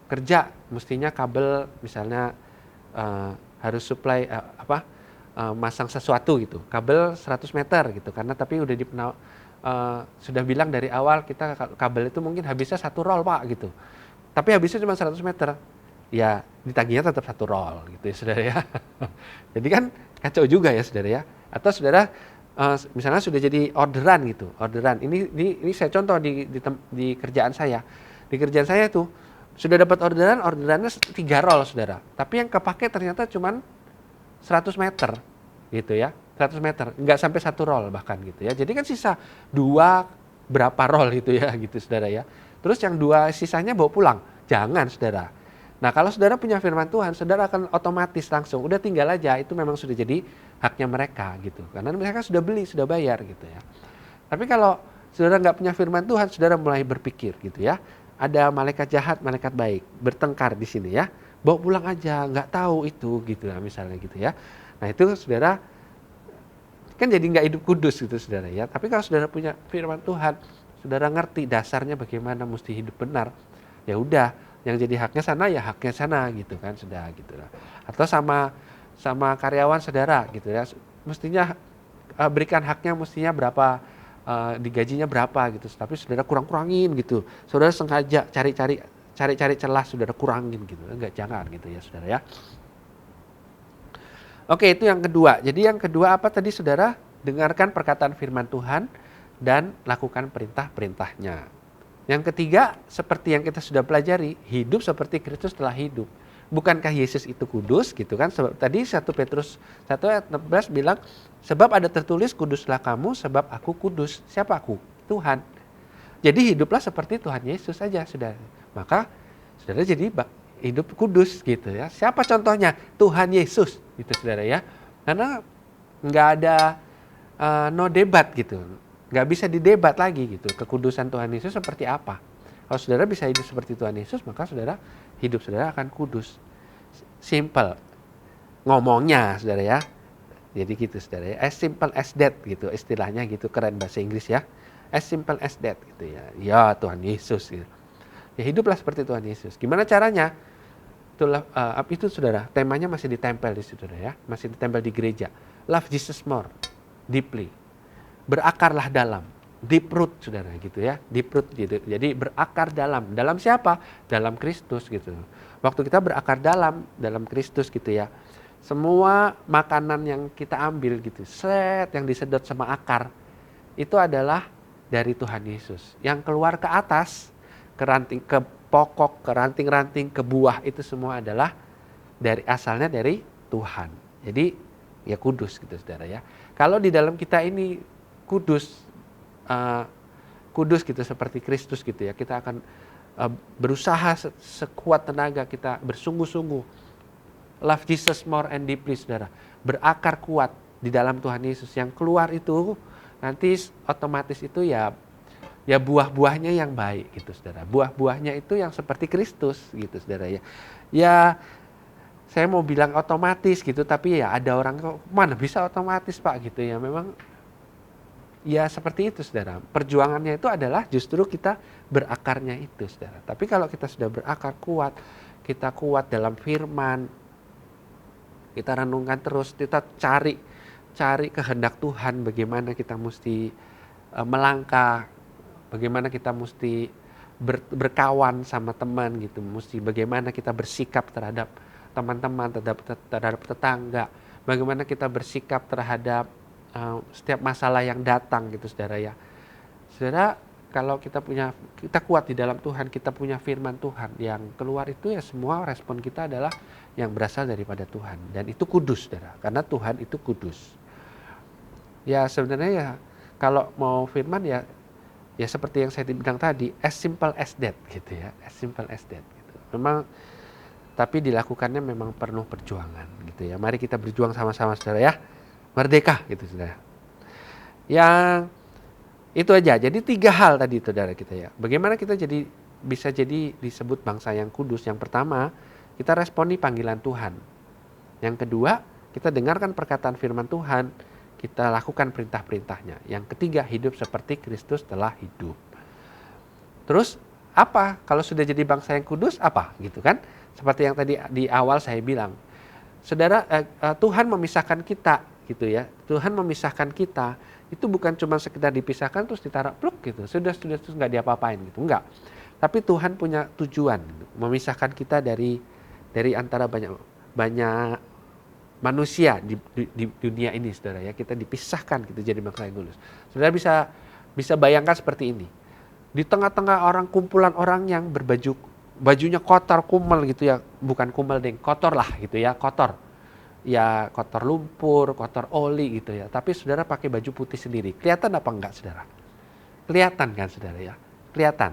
kerja, mestinya kabel misalnya harus supply masang sesuatu gitu, kabel 100 meter gitu. Karena tapi udah sudah bilang dari awal kita kabel itu mungkin habisnya 1 roll pak gitu, tapi habisnya cuma 100 meter, ya ditagihnya tetap 1 roll gitu ya saudara ya. Jadi kan kacau juga ya saudara ya. Atau saudara misalnya sudah jadi orderan gitu, ini saya contoh di kerjaan saya. Di kerjaan saya tuh sudah dapat orderannya 3 roll saudara, tapi yang kepake ternyata cuma 100 meter gitu ya. 100 meter, nggak sampai 1 roll bahkan gitu ya. Jadi kan sisa 2 berapa roll gitu ya gitu saudara ya. Terus yang 2 sisanya bawa pulang, jangan saudara. Nah kalau saudara punya firman Tuhan, saudara akan otomatis langsung, udah tinggal aja, itu memang sudah jadi haknya mereka gitu. Karena mereka sudah beli, sudah bayar gitu ya. Tapi kalau saudara nggak punya firman Tuhan, saudara mulai berpikir gitu ya. Ada malaikat jahat, malaikat baik, bertengkar di sini ya. Bawa pulang aja, nggak tahu itu gitu ya misalnya gitu ya. Nah itu saudara kan jadi nggak hidup kudus gitu saudara ya. Tapi kalau saudara punya firman Tuhan, saudara ngerti dasarnya bagaimana mesti hidup benar, ya udah yang jadi haknya sana ya haknya sana gitu kan sudah gitu lah. Atau sama karyawan saudara gitu ya, mestinya berikan haknya mestinya berapa digajinya berapa gitu, tapi saudara kurang-kurangin gitu. Saudara sengaja cari-cari celah, saudara kurangin gitu. Enggak, jangan gitu ya saudara ya. Oke, itu yang kedua. Jadi yang kedua apa tadi saudara? Dengarkan perkataan firman Tuhan dan lakukan perintah-perintahnya. Yang ketiga, seperti yang kita sudah pelajari, hidup seperti Kristus telah hidup. Bukankah Yesus itu kudus gitu kan? Tadi 1 Petrus 1 ayat 16 bilang, sebab ada tertulis kuduslah kamu sebab aku kudus. Siapa aku? Tuhan. Jadi hiduplah seperti Tuhan Yesus saja saudara. Maka saudara jadi hidup kudus gitu ya. Siapa contohnya? Tuhan Yesus gitu saudara ya. Karena nggak ada no debat gitu. Nggak bisa didebat lagi gitu. Kekudusan Tuhan Yesus seperti apa. Kalau saudara bisa hidup seperti Tuhan Yesus, maka saudara hidup saudara akan kudus. Simple. Ngomongnya saudara ya. Jadi gitu saudara ya. As simple as that gitu istilahnya gitu, keren bahasa Inggris ya. As simple as that gitu ya. Ya Tuhan Yesus gitu. Ya hiduplah seperti Tuhan Yesus. Gimana caranya? Itulah itu saudara, temanya masih ditempel di situ saudara ya. Masih ditempel di gereja. Love Jesus more deeply. Berakarlah dalam. Deep root saudara gitu ya, deep root gitu. Jadi berakar dalam siapa? Dalam Kristus gitu. Waktu kita berakar dalam Kristus gitu ya, semua makanan yang kita ambil gitu, yang disedot sama akar, itu adalah dari Tuhan Yesus. Yang keluar ke atas, ke ranting, ke pokok, ke ranting-ranting, ke buah, itu semua adalah asalnya dari Tuhan. Jadi ya kudus gitu saudara ya. Kalau di dalam kita ini kudus gitu seperti Kristus gitu ya, kita akan berusaha sekuat tenaga kita, bersungguh-sungguh love Jesus more and deeply saudara, berakar kuat di dalam Tuhan Yesus. Yang keluar itu nanti otomatis itu ya buah-buahnya yang baik gitu saudara, buah-buahnya itu yang seperti Kristus gitu saudara ya. Ya saya mau bilang otomatis gitu, tapi ya ada orang kok mana bisa otomatis Pak gitu ya. Memang ya seperti itu saudara. Perjuangannya itu adalah justru kita berakarnya itu saudara. Tapi kalau kita sudah berakar kuat, kita kuat dalam firman, kita renungkan terus, kita cari kehendak Tuhan, bagaimana kita mesti melangkah, bagaimana kita mesti berkawan sama teman gitu, mesti bagaimana kita bersikap terhadap teman-teman, terhadap tetangga, bagaimana kita bersikap terhadap setiap masalah yang datang gitu saudara ya. Saudara, kalau kita kuat di dalam Tuhan, kita punya firman Tuhan, yang keluar itu ya semua respon kita adalah yang berasal daripada Tuhan, dan itu kudus saudara, karena Tuhan itu kudus. Ya sebenarnya ya kalau mau firman ya seperti yang saya bilang tadi, as simple as that gitu ya, as simple as that gitu. Memang tapi dilakukannya memang penuh perjuangan gitu ya. Mari kita berjuang sama-sama saudara ya. Merdeka gitu saudara. Yang itu aja. Jadi 3 hal tadi saudara kita ya. Bagaimana kita bisa jadi disebut bangsa yang kudus? Yang pertama, kita responi panggilan Tuhan. Yang kedua, kita dengarkan perkataan firman Tuhan, kita lakukan perintah-perintahnya. Yang ketiga, hidup seperti Kristus telah hidup. Terus apa? Kalau sudah jadi bangsa yang kudus apa? Gitu kan? Seperti yang tadi di awal saya bilang. Saudara, Tuhan memisahkan kita gitu ya. Tuhan memisahkan kita itu bukan cuma sekedar dipisahkan terus ditaruh pluk gitu. Sudah terus nggak diapa-apain gitu. Enggak. Tapi Tuhan punya tujuan gitu, memisahkan kita dari antara banyak manusia di dunia ini saudara ya. Kita dipisahkan gitu jadi bangsa yang kudus. Saudara bisa bayangkan seperti ini. Di tengah-tengah kumpulan orang yang bajunya kotor, kumel gitu ya. Bukan kumel deng, kotor lah gitu ya, kotor. Ya kotor lumpur, kotor oli gitu ya. Tapi saudara pakai baju putih sendiri. Kelihatan apa enggak saudara? Kelihatan kan saudara ya? Kelihatan.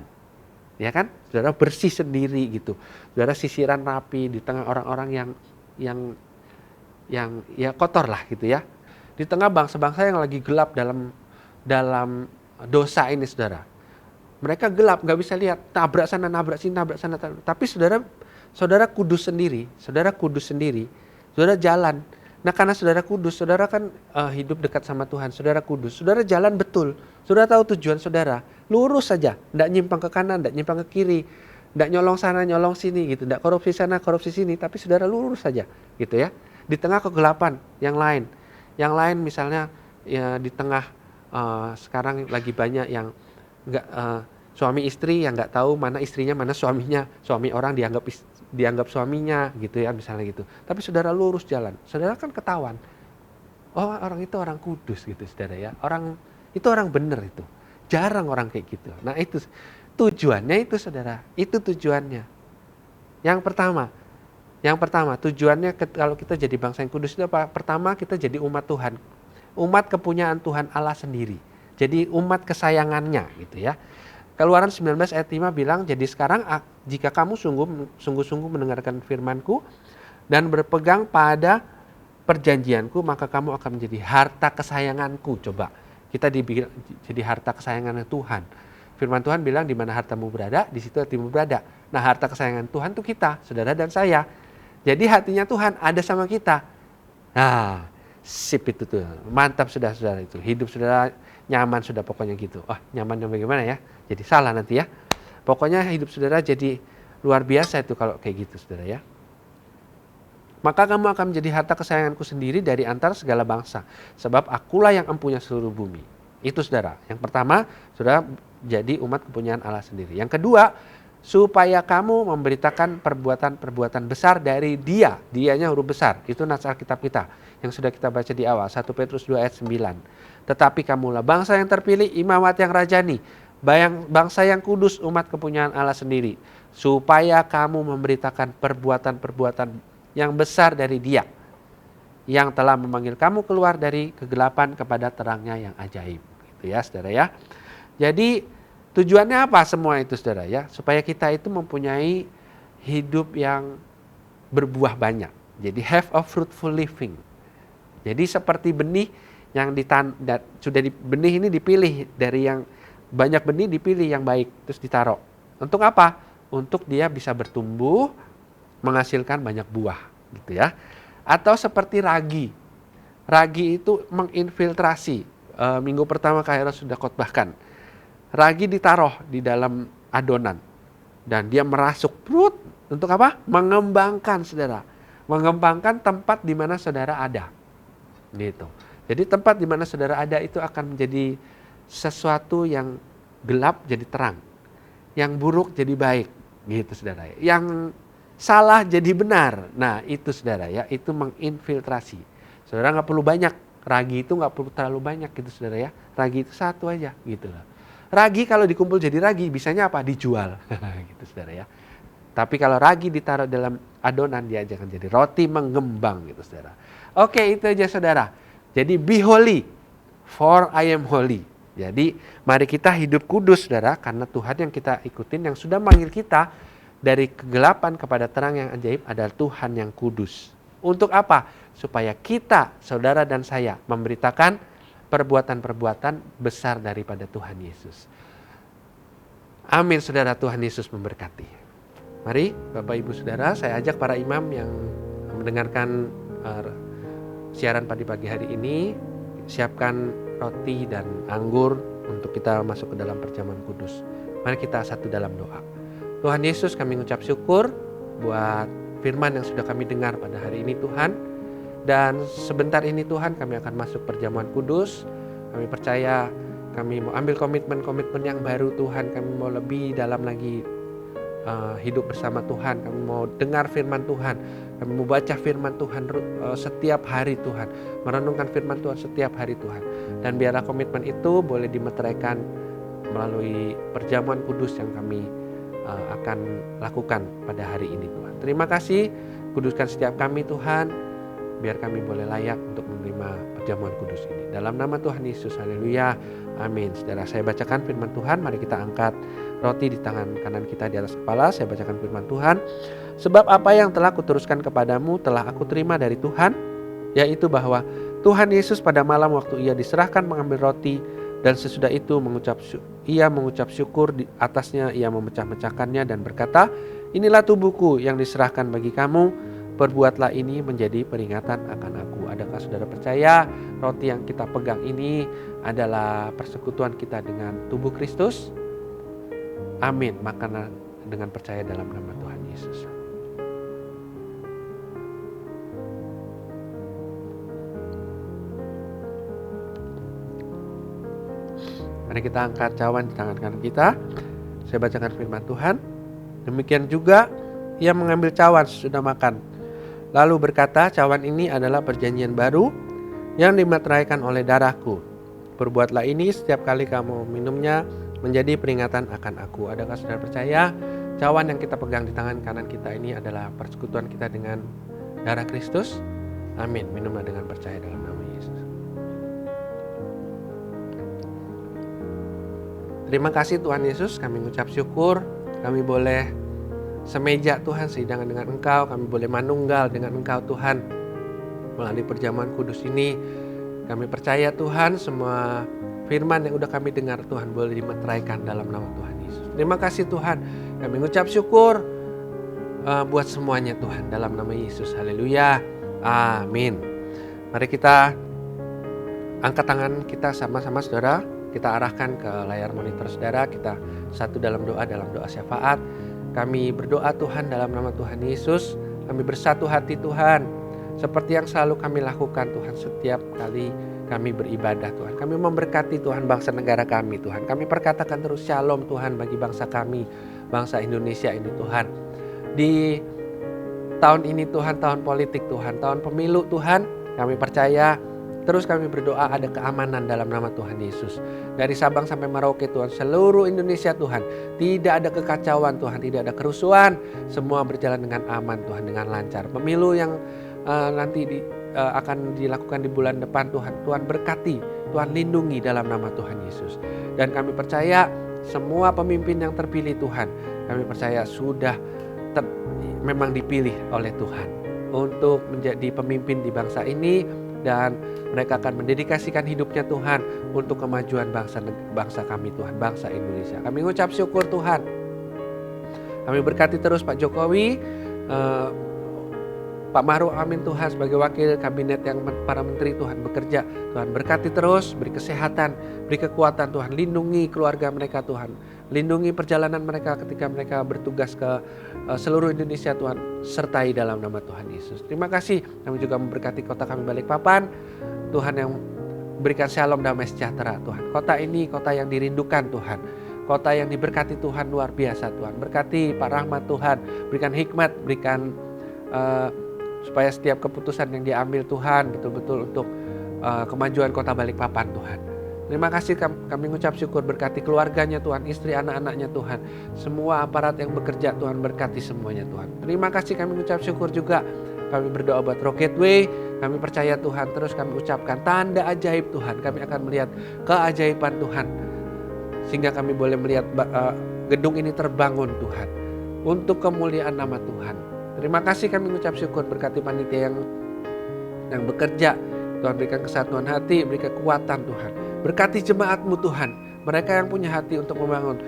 Ya kan? Saudara bersih sendiri gitu. Saudara sisiran rapi di tengah orang-orang yang ya kotor lah gitu ya. Di tengah bangsa-bangsa yang lagi gelap dalam dosa ini saudara. Mereka gelap, nggak bisa lihat, nabrak sana, nabrak sini, nabrak sana. Tapi saudara kudus sendiri, saudara jalan. Nah karena saudara kudus, saudara kan hidup dekat sama Tuhan, saudara kudus, saudara jalan betul, saudara tahu tujuan saudara, lurus saja, nggak nyimpang ke kanan, nggak nyimpang ke kiri, nggak nyolong sana, nyolong sini gitu, nggak korupsi sana, korupsi sini, tapi saudara lurus saja gitu ya. Di tengah kegelapan yang lain misalnya ya di tengah sekarang lagi banyak yang nggak suami istri yang nggak tahu mana istrinya mana suaminya, suami orang dianggap suaminya gitu ya misalnya gitu. Tapi saudara lurus jalan, saudara kan ketahuan, oh orang itu orang kudus gitu saudara ya, orang itu orang bener itu, jarang orang kayak gitu. Nah itu tujuannya itu saudara, itu tujuannya. Yang pertama tujuannya kalau kita jadi bangsa yang kudus itu apa? Pertama kita jadi umat Tuhan, umat kepunyaan Tuhan Allah sendiri. Jadi umat kesayangannya gitu ya. Keluaran 19 ayat 5 bilang, jadi sekarang jika kamu sungguh-sungguh mendengarkan firman-Ku dan berpegang pada perjanjian-Ku, maka kamu akan menjadi harta kesayangan-Ku. Coba, kita jadi harta kesayangan Tuhan. Firman Tuhan bilang di mana hartamu berada, di situ hatimu berada. Nah, harta kesayangan Tuhan itu kita, saudara dan saya. Jadi hatinya Tuhan ada sama kita. Nah, sip itu tuh. Mantap sudah saudara itu. Hidup saudara nyaman sudah pokoknya gitu. Nyamannya bagaimana ya? Jadi salah nanti ya. Pokoknya hidup saudara jadi luar biasa itu kalau kayak gitu saudara ya. Maka kamu akan menjadi harta kesayanganku sendiri dari antara segala bangsa. Sebab akulah yang empunya seluruh bumi. Itu saudara. Yang pertama, saudara jadi umat kepunyaan Allah sendiri. Yang kedua, supaya kamu memberitakan perbuatan-perbuatan besar dari Dia. Dianya huruf besar. Itu nas Alkitab kita yang sudah kita baca di awal. 1 Petrus 2 ayat 9. Tetapi kamulah bangsa yang terpilih, imamat yang rajani, bangsa yang kudus, umat kepunyaan Allah sendiri. Supaya kamu memberitakan perbuatan-perbuatan yang besar dari Dia, yang telah memanggil kamu keluar dari kegelapan kepada terangnya yang ajaib. Gitu ya saudara ya. Jadi tujuannya apa semua itu saudara ya? Supaya kita itu mempunyai hidup yang berbuah banyak. Jadi have a fruitful living. Jadi seperti benih yang benih ini dipilih dari yang banyak benih, dipilih yang baik terus ditaruh. Untuk apa? Untuk dia bisa bertumbuh, menghasilkan banyak buah gitu ya. Atau seperti ragi. Ragi itu menginfiltrasi. Minggu pertama Kak sudah khotbahkan. Ragi ditaruh di dalam adonan dan dia merasuk perut untuk apa? Mengembangkan saudara. Mengembangkan tempat di mana saudara ada. Gitu. Jadi tempat di mana saudara ada itu akan menjadi sesuatu yang gelap jadi terang. Yang buruk jadi baik. Gitu saudara. Yang salah jadi benar. Nah itu saudara ya. Itu menginfiltrasi. Saudara gak perlu banyak. Ragi itu gak perlu terlalu banyak gitu saudara ya. Ragi itu satu aja gitu loh. Ragi kalau dikumpul jadi ragi bisanya apa? Dijual. Gitu saudara ya. Tapi kalau ragi ditaruh dalam adonan dia akan jadi roti mengembang gitu saudara. Oke itu aja saudara. Jadi be holy for I am holy. Jadi mari kita hidup kudus saudara, karena Tuhan yang kita ikutin yang sudah manggil kita dari kegelapan kepada terang yang ajaib adalah Tuhan yang kudus. Untuk apa? Supaya kita, saudara dan saya memberitakan perbuatan-perbuatan besar daripada Tuhan Yesus. Amin saudara, Tuhan Yesus memberkati. Mari Bapak Ibu Saudara, saya ajak para imam yang mendengarkan siaran pagi hari ini, siapkan roti dan anggur untuk kita masuk ke dalam perjamuan kudus. Mari kita satu dalam doa. Tuhan Yesus, kami mengucap syukur buat firman yang sudah kami dengar pada hari ini Tuhan. Dan sebentar ini Tuhan kami akan masuk perjamuan kudus. Kami percaya kami mau ambil komitmen-komitmen yang baru Tuhan. Kami mau lebih dalam lagi hidup bersama Tuhan. Kami mau dengar firman Tuhan. Kami mau baca firman Tuhan setiap hari Tuhan. Merenungkan firman Tuhan setiap hari Tuhan. Dan biarlah komitmen itu boleh dimeteraikan melalui perjamuan kudus yang kami akan lakukan pada hari ini Tuhan. Terima kasih, kuduskan setiap kami Tuhan, biar kami boleh layak untuk menerima perjamuan kudus ini. Dalam nama Tuhan Yesus, haleluya, amin. Saudara, saya bacakan firman Tuhan, mari kita angkat roti di tangan kanan kita di atas kepala. Saya bacakan firman Tuhan. Sebab apa yang telah kuteruskan kepadamu telah aku terima dari Tuhan, yaitu bahwa Tuhan Yesus pada malam waktu ia diserahkan mengambil roti, dan sesudah itu ia mengucap syukur di atasnya, ia memecah-mecahkannya dan berkata, inilah tubuhku yang diserahkan bagi kamu, perbuatlah ini menjadi peringatan akan aku. Adakah saudara percaya roti yang kita pegang ini adalah persekutuan kita dengan tubuh Kristus? Amin. Makanlah dengan percaya dalam nama Tuhan Yesus. Mari kita angkat cawan di tangan kanan kita. Saya bacakan firman Tuhan. Demikian juga ia mengambil cawan sesudah makan. Lalu berkata, cawan ini adalah perjanjian baru yang dimeteraikan oleh darahku. Perbuatlah ini setiap kali kamu minumnya menjadi peringatan akan aku. Adakah saudara percaya cawan yang kita pegang di tangan kanan kita ini adalah persekutuan kita dengan darah Kristus? Amin. Minumlah dengan percaya dalam nama Yesus. Terima kasih Tuhan Yesus, kami mengucap syukur, kami boleh semeja Tuhan sehidangan dengan Engkau, kami boleh manunggal dengan Engkau Tuhan. Melalui perjamuan kudus ini, kami percaya Tuhan semua firman yang udah kami dengar Tuhan boleh dimeteraikan dalam nama Tuhan Yesus. Terima kasih Tuhan, kami mengucap syukur buat semuanya Tuhan dalam nama Yesus. Haleluya, amin. Mari kita angkat tangan kita sama-sama saudara. Kita arahkan ke layar monitor saudara, kita satu dalam doa syafaat. Kami berdoa Tuhan dalam nama Tuhan Yesus, kami bersatu hati Tuhan, seperti yang selalu kami lakukan Tuhan setiap kali kami beribadah Tuhan. Kami memberkati Tuhan bangsa negara kami Tuhan. Kami perkatakan terus shalom Tuhan bagi bangsa kami, bangsa Indonesia ini Tuhan. Di tahun ini Tuhan, tahun politik Tuhan, tahun pemilu Tuhan, kami percaya terus kami berdoa ada keamanan dalam nama Tuhan Yesus. Dari Sabang sampai Merauke Tuhan, seluruh Indonesia Tuhan, tidak ada kekacauan Tuhan, tidak ada kerusuhan, semua berjalan dengan aman Tuhan, dengan lancar. Pemilu yang nanti akan dilakukan di bulan depan Tuhan, Tuhan berkati, Tuhan lindungi dalam nama Tuhan Yesus. Dan kami percaya semua pemimpin yang terpilih Tuhan, kami percaya sudah memang dipilih oleh Tuhan untuk menjadi pemimpin di bangsa ini, dan mereka akan mendedikasikan hidupnya Tuhan untuk kemajuan bangsa kami Tuhan, bangsa Indonesia. Kami mengucap syukur Tuhan. Kami berkati terus Pak Jokowi, Pak Maruf Amin Tuhan sebagai wakil kabinet yang para menteri Tuhan bekerja. Tuhan berkati terus, beri kesehatan, beri kekuatan Tuhan, lindungi keluarga mereka Tuhan. Lindungi perjalanan mereka ketika mereka bertugas ke seluruh Indonesia Tuhan, sertai dalam nama Tuhan Yesus. Terima kasih, kami juga memberkati kota kami Balikpapan, Tuhan yang berikan shalom damai sejahtera Tuhan. Kota ini kota yang dirindukan Tuhan, kota yang diberkati Tuhan luar biasa Tuhan. Berkati Pak Rahmat Tuhan, berikan hikmat, berikan supaya setiap keputusan yang diambil Tuhan betul-betul untuk kemajuan kota Balikpapan Tuhan. Terima kasih, kami mengucap syukur, berkati keluarganya Tuhan, istri anak-anaknya Tuhan, semua aparat yang bekerja Tuhan, berkati semuanya Tuhan. Terima kasih, kami mengucap syukur juga, kami berdoa buat Rocketway, kami percaya Tuhan, terus kami ucapkan tanda ajaib Tuhan, kami akan melihat keajaiban Tuhan, sehingga kami boleh melihat gedung ini terbangun Tuhan, untuk kemuliaan nama Tuhan. Terima kasih, kami mengucap syukur, berkati panitia yang bekerja, Tuhan berikan kesatuan hati, beri kekuatan Tuhan. Berkati jemaat-Mu Tuhan, mereka yang punya hati untuk membangun.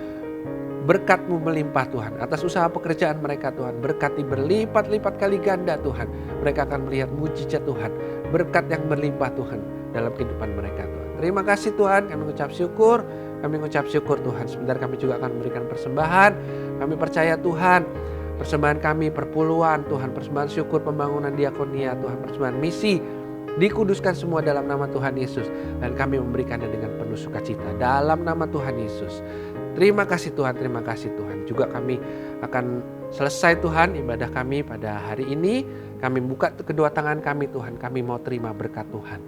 Berkat-Mu melimpah Tuhan, atas usaha pekerjaan mereka Tuhan. Berkati berlipat-lipat kali ganda Tuhan. Mereka akan melihat mujizat Tuhan. Berkat yang berlimpah Tuhan dalam kehidupan mereka Tuhan. Terima kasih Tuhan, kami mengucap syukur. Kami mengucap syukur Tuhan. Sebentar kami juga akan memberikan persembahan. Kami percaya Tuhan, persembahan kami perpuluhan Tuhan, persembahan syukur, pembangunan diakonia Tuhan, persembahan misi, dikuduskan semua dalam nama Tuhan Yesus, dan kami memberikannya dengan penuh sukacita dalam nama Tuhan Yesus. Terima kasih Tuhan, terima kasih Tuhan. Juga kami akan selesai Tuhan ibadah kami pada hari ini. Kami buka kedua tangan kami Tuhan, kami mau terima berkat Tuhan.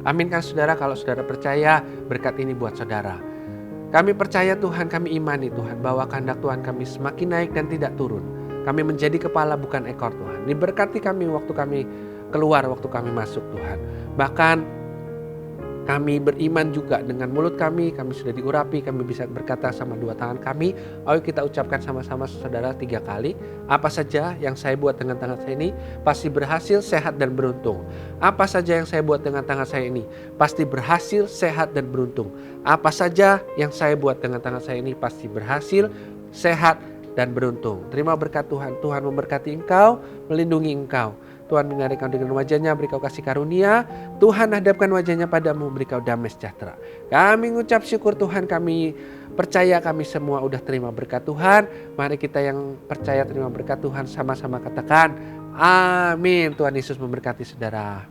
Aminkan saudara, kalau saudara percaya berkat ini buat saudara. Kami percaya Tuhan, kami imani Tuhan bahwa kehendak Tuhan kami semakin naik dan tidak turun. Kami menjadi kepala bukan ekor Tuhan. Diberkati kami waktu kami keluar, waktu kami masuk Tuhan. Bahkan kami beriman juga dengan mulut kami sudah diurapi, kami bisa berkata sama dua tangan kami. Ayo kita ucapkan sama-sama saudara 3 kali. Apa saja yang saya buat dengan tangan saya ini pasti berhasil, sehat dan beruntung. Apa saja yang saya buat dengan tangan saya ini pasti berhasil, sehat dan beruntung. Apa saja yang saya buat dengan tangan saya ini pasti berhasil, sehat dan beruntung. Terima berkat Tuhan. Tuhan memberkati engkau, melindungi engkau. Tuhan menyinari kau dengan wajahnya, beri kau kasih karunia. Tuhan hadapkan wajahnya padamu, beri kau damai sejahtera. Kami mengucap syukur Tuhan, kami percaya kami semua udah terima berkat Tuhan. Mari kita yang percaya terima berkat Tuhan sama-sama katakan amin. Tuhan Yesus memberkati saudara.